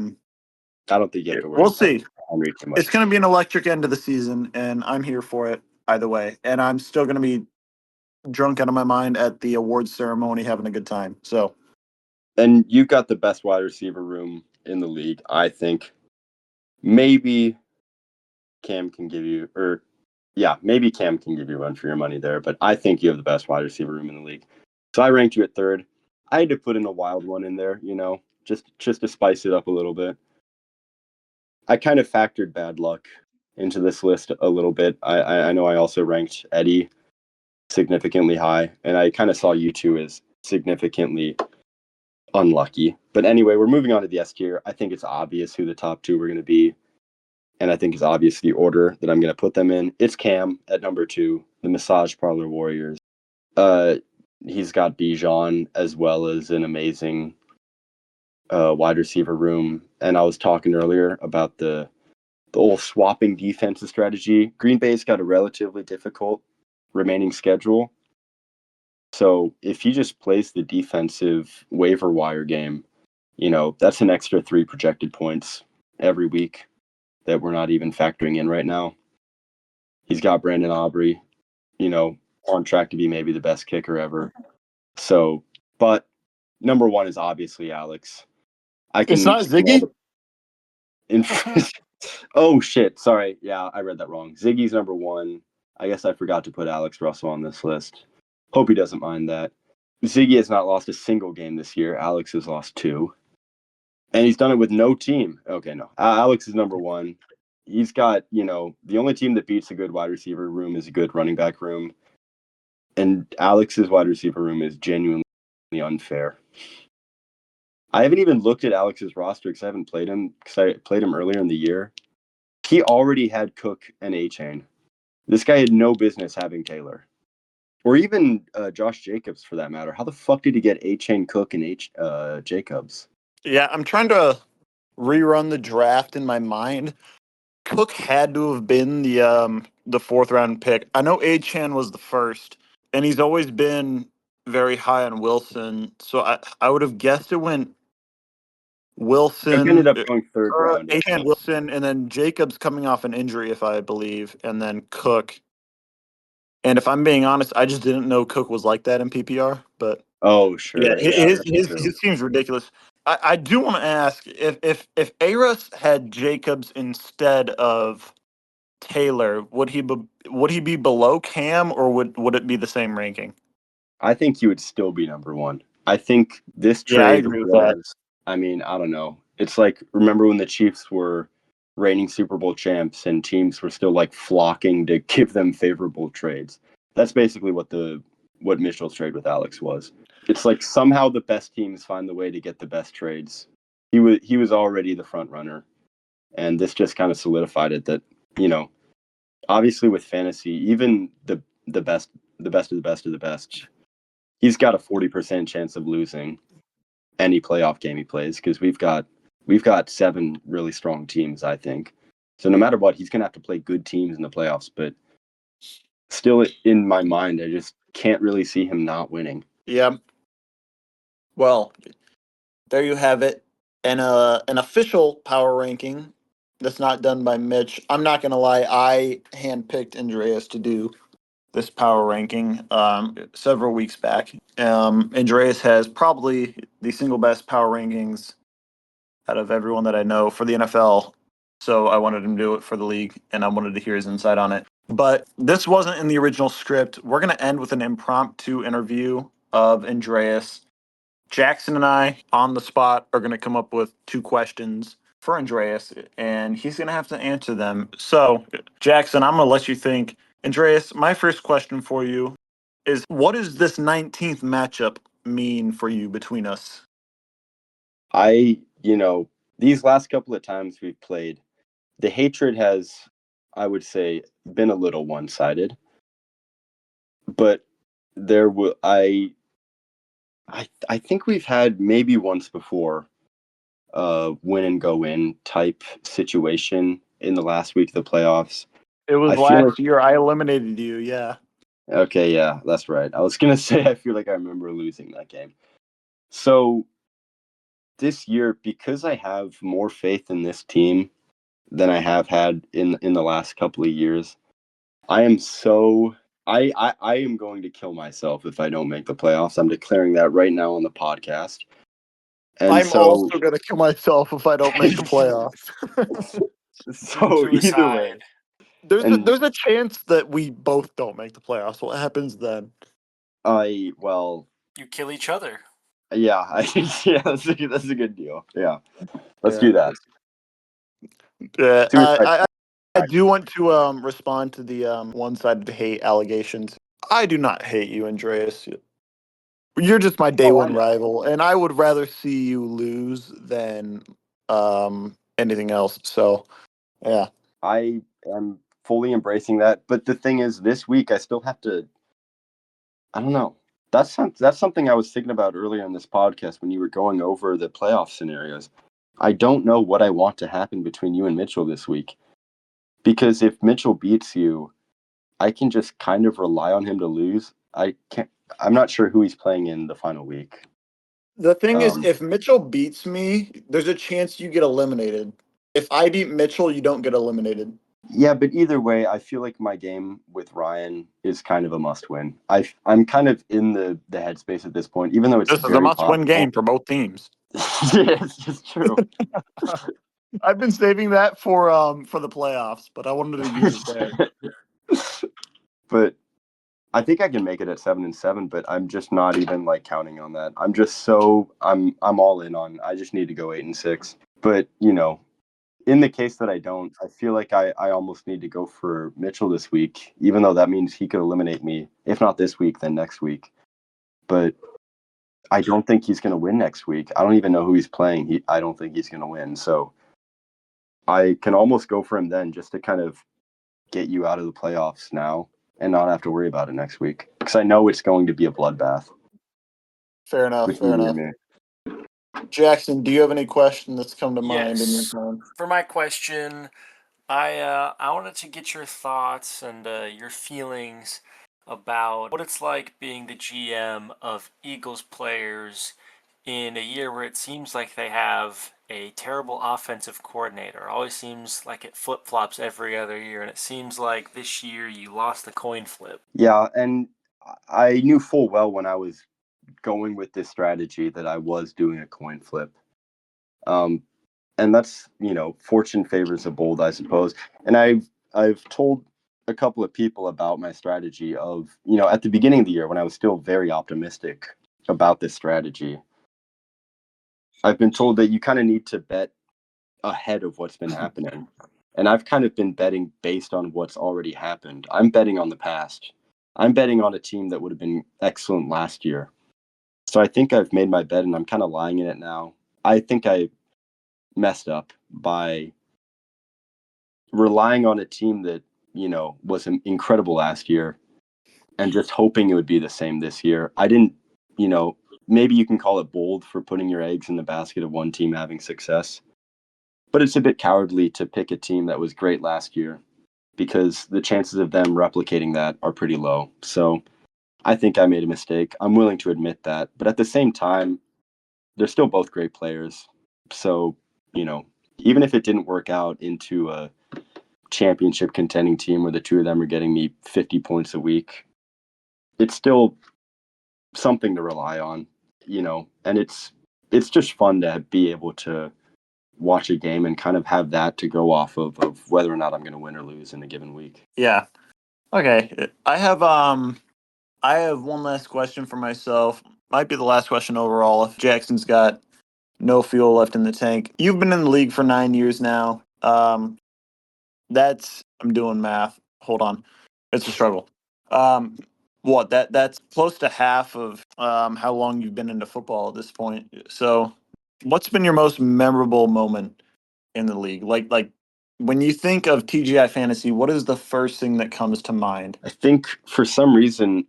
don't think you have to worry we'll about see. Henry too much. It's going to be an electric end of the season, and I'm here for it either way. And I'm still going to be drunk out of my mind at the awards ceremony, having a good time. So, And you've got the best wide receiver room in the league, I think. Maybe Cam can give you, or yeah, maybe Cam can give you a run for your money there, but I think you have the best wide receiver room in the league. So I ranked you at third. I had to put in a wild one in there, just to spice it up a little bit. I kind of factored bad luck into this list a little bit. I know I also ranked Eddie significantly high, and I kind of saw you two as significantly unlucky. But anyway, we're moving on to the S tier. I think it's obvious who the top two are going to be, and I think it's obvious the order that I'm going to put them in. It's Cam at number 2, the Massage Parlor Warriors. Uh, he's got Bijan as well as an amazing wide receiver room. And I was talking earlier about the old swapping defensive strategy. Green Bay's got a relatively difficult remaining schedule. So if he just plays the defensive waiver wire game, that's an extra 3 projected points every week that we're not even factoring in right now. He's got Brandon Aubrey, on track to be maybe the best kicker ever. So, but number 1 is obviously Alex. I it's can not Ziggy? Oh shit, sorry. Yeah, I read that wrong. Ziggy's number 1. I guess I forgot to put Alex Russell on this list. Hope he doesn't mind that. Ziggy has not lost a single game this year. Alex has lost 2. And he's done it with no team. Okay, no. Alex is number 1. He's got, the only team that beats a good wide receiver room is a good running back room. And Alex's wide receiver room is genuinely unfair. I haven't even looked at Alex's roster because I haven't played him, because I played him earlier in the year. He already had Cook and A-Chain. This guy had no business having Taylor. Or even Josh Jacobs, for that matter. How the fuck did he get A-Chain, Cook, and Jacobs? Yeah, I'm trying to rerun the draft in my mind. Cook had to have been the fourth round pick. I know A-Chan was the first, and he's always been very high on Wilson. So I would have guessed it went Cook ended Wilson, up going third round. A-Chan, Wilson, and then Jacobs coming off an injury, if I believe, and then Cook. And if I'm being honest, I just didn't know Cook was like that in PPR. But Oh, yeah, sure. Yeah, that's true. his team's ridiculous. I do want to ask if Aras had Jacobs instead of Taylor, would he be below Cam, or would it be the same ranking? I think he would still be number 1. I think this Yeah, I trade agree with that. was, I mean, I don't know. It's like, remember when the Chiefs were reigning Super Bowl champs and teams were still like flocking to give them favorable trades? That's basically what Mitchell's trade with Alex was. It's like somehow the best teams find the way to get the best trades. He was already the front runner, and this just kind of solidified it that, you know, obviously with fantasy, even the best the best of the best of the best, he's got a 40% chance of losing any playoff game he plays because we've got 7 really strong teams, I think. So no matter what, he's gonna have to play good teams in the playoffs. But still, in my mind, I just can't really see him not winning. Yeah. Well, there you have it. And an official power ranking that's not done by Mitch. I'm not gonna lie, I handpicked Andreas to do this power ranking several weeks back. Andreas has probably the single best power rankings out of everyone that I know for the NFL. So I wanted him to do it for the league, and I wanted to hear his insight on it. But this wasn't in the original script. We're going to end with an impromptu interview of Andreas. Jackson and I, on the spot, are going to come up with 2 questions for Andreas, and he's going to have to answer them. So, Jackson, I'm going to let you think. Andreas, my first question for you is, what does this 19th matchup mean for you between us? I, these last couple of times we've played, the hatred has, I would say, been a little one-sided. But there will I think we've had maybe once before win and go in type situation in the last week of the playoffs. It was I feel like last year. I eliminated you. Yeah. okay, yeah, that's right. I was gonna say I feel like I remember losing that game. So this year, because I have more faith in this team than I have had in the last couple of years, I am so I am going to kill myself if I don't make the playoffs. I'm declaring that right now on the podcast. And I'm so also going to kill myself if I don't make the playoffs. so either way, Suicide. and There's a chance that we both don't make the playoffs. What happens then? well, You kill each other. yeah, yeah, that's a good deal. Yeah, let's Yeah. do that. Yeah. Suicide. I do want to respond to the one-sided hate allegations. I do not hate you, Andreas. You're just my day Oh, I one know. rival, and I would rather see you lose than anything else. So, yeah. I am fully embracing that. But the thing is, this week I still have to. I don't know. That's something I was thinking about earlier in this podcast when you were going over the playoff scenarios. I don't know what I want to happen between you and Mitchell this week because if Mitchell beats you, I can just kind of rely on him to lose. I can't. I'm not sure who he's playing in the final week. The thing is, Um, if Mitchell beats me, there's a chance you get eliminated. If I beat Mitchell, you don't get eliminated. yeah, but either way, I feel like my game with Ryan is kind of a must-win. I'm kind of in the headspace at this point, even though it's This is a very must-win possible. game for both teams. Yeah, it's just true. I've been saving that for the playoffs, but I wanted to use it there. But I think I can make it at 7-7, but I'm just not even like counting on that. I'm just so I'm all in on. I just need to go 8-6. But in the case that I don't, I feel like I almost need to go for Mitchell this week, even though that means he could eliminate me. If not this week, then next week. But I don't think he's going to win next week. I don't even know who he's playing. I don't think he's going to win. So I can almost go for him then just to kind of get you out of the playoffs now and not have to worry about it next week. Because I know it's going to be a bloodbath Fair enough. Fair between you and enough. me. Jackson, do you have any question that's come to mind in your Yes. time? For my question, I wanted to get your thoughts and your feelings about what it's like being the GM of Eagles players in a year where it seems like they have a terrible offensive coordinator. It always seems like it flip-flops every other year, and it seems like this year you lost the coin flip. Yeah, and I knew full well when I was going with this strategy that I was doing a coin flip. Um, and that's fortune favors the bold, I suppose. And I've told a couple of people about my strategy of at the beginning of the year when I was still very optimistic about this strategy. I've been told that you kind of need to bet ahead of what's been happening. And I've kind of been betting based on what's already happened. I'm betting on the past. I'm betting on a team that would have been excellent last year. So I think I've made my bet and I'm kind of lying in it now. I think I messed up by relying on a team that, was incredible last year and just hoping it would be the same this year. I didn't, maybe you can call it bold for putting your eggs in the basket of one team having success. But it's a bit cowardly to pick a team that was great last year because the chances of them replicating that are pretty low. So I think I made a mistake. I'm willing to admit that. But at the same time, they're still both great players. So, even if it didn't work out into a championship contending team where the two of them are getting me 50 points a week, it's still something to rely on, and it's just fun to be able to watch a game and kind of have that to go off of whether or not I'm going to win or lose in a given week. Yeah. Okay. I have one last question for myself. Might be the last question overall if Jackson's got no fuel left in the tank. You've been in the league for 9 years now. I'm doing math. Hold on. It's a struggle. That's close to half of how long you've been into football at this point. So What's been your most memorable moment in the league? Like when you think of TGI fantasy, what is the first thing that comes to mind? I think for some reason,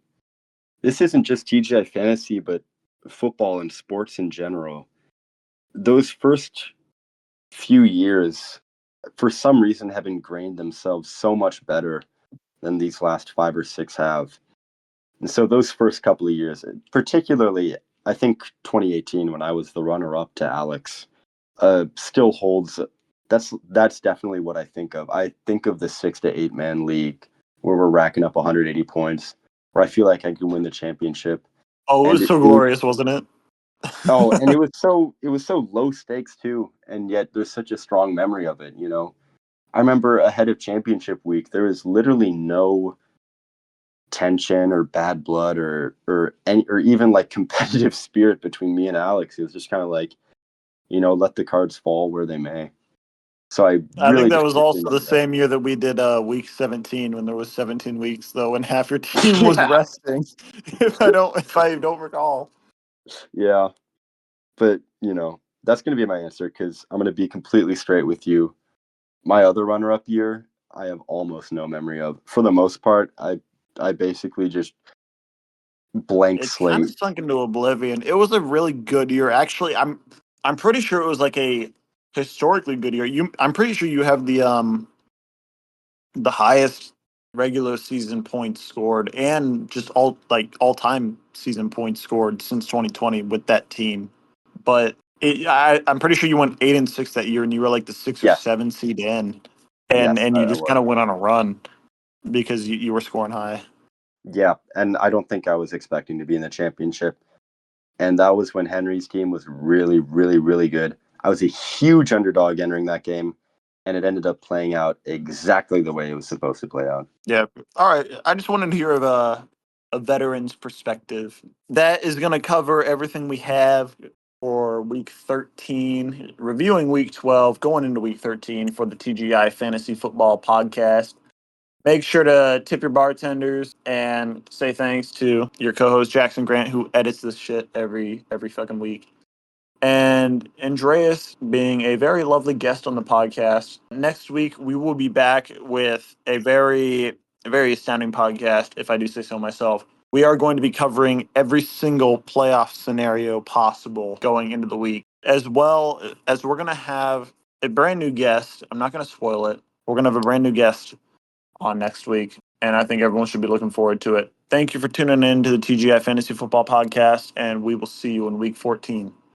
this isn't just TGI fantasy, but football and sports in general. Those first few years, for some reason, have ingrained themselves so much better than these last 5 or 6 have. And so those first couple of years, particularly, I think 2018 when I was the runner-up to Alex, still holds. That's definitely what I think of. I think of the 6 to 8 man league where we're racking up 180 points, where I feel like I can win the championship. Oh, it And was so glorious, wasn't it? and it was so low stakes too, and yet there's such a strong memory of it. I remember ahead of championship week, there was literally no tension or bad blood or even like competitive spirit between me and Alex. It was just kind of like, let the cards fall where they may. So I I think really that just was deeply also the remember that. same year that we did week 17 when there was 17 weeks though and half your team was Yeah, resting. If I don't recall. yeah. But that's going to be my answer because I'm going to be completely straight with you. My other runner-up year, I have almost no memory of. For the most part, I basically just blank It's kind of slate. sunk into oblivion. It was a really good year. Actually, I'm pretty sure it was like a historically good year. I'm pretty sure you have the highest regular season points scored and just all time season points scored since 2020 with that team. But I'm pretty sure you went 8-6 that year, and you were like the 6 or 7 Yes, seed in, and yes, and I, you I just kind was. of went on a run because you were scoring high. Yeah, and I don't think I was expecting to be in the championship. And that was when Henry's team was really, really, really good. I was a huge underdog entering that game, and it ended up playing out exactly the way it was supposed to play out. Yeah. All right. I just wanted to hear of a veteran's perspective. That is going to cover everything we have for week 13, reviewing week 12, going into week 13 for the TGI Fantasy Football Podcast. Make sure to tip your bartenders and say thanks to your co-host Jackson Grant, who edits this shit every fucking week, and Andreas being a very lovely guest on the podcast. Next week, we will be back with a very astounding podcast, if I do say so myself. We are going to be covering every single playoff scenario possible going into the week, as well as we're going to have a brand new guest. I'm not going to spoil it. We're going to have a brand new guest on next week, and I think everyone should be looking forward to it. Thank you for tuning in to the TGI Fantasy Football Podcast, and we will see you in week 14.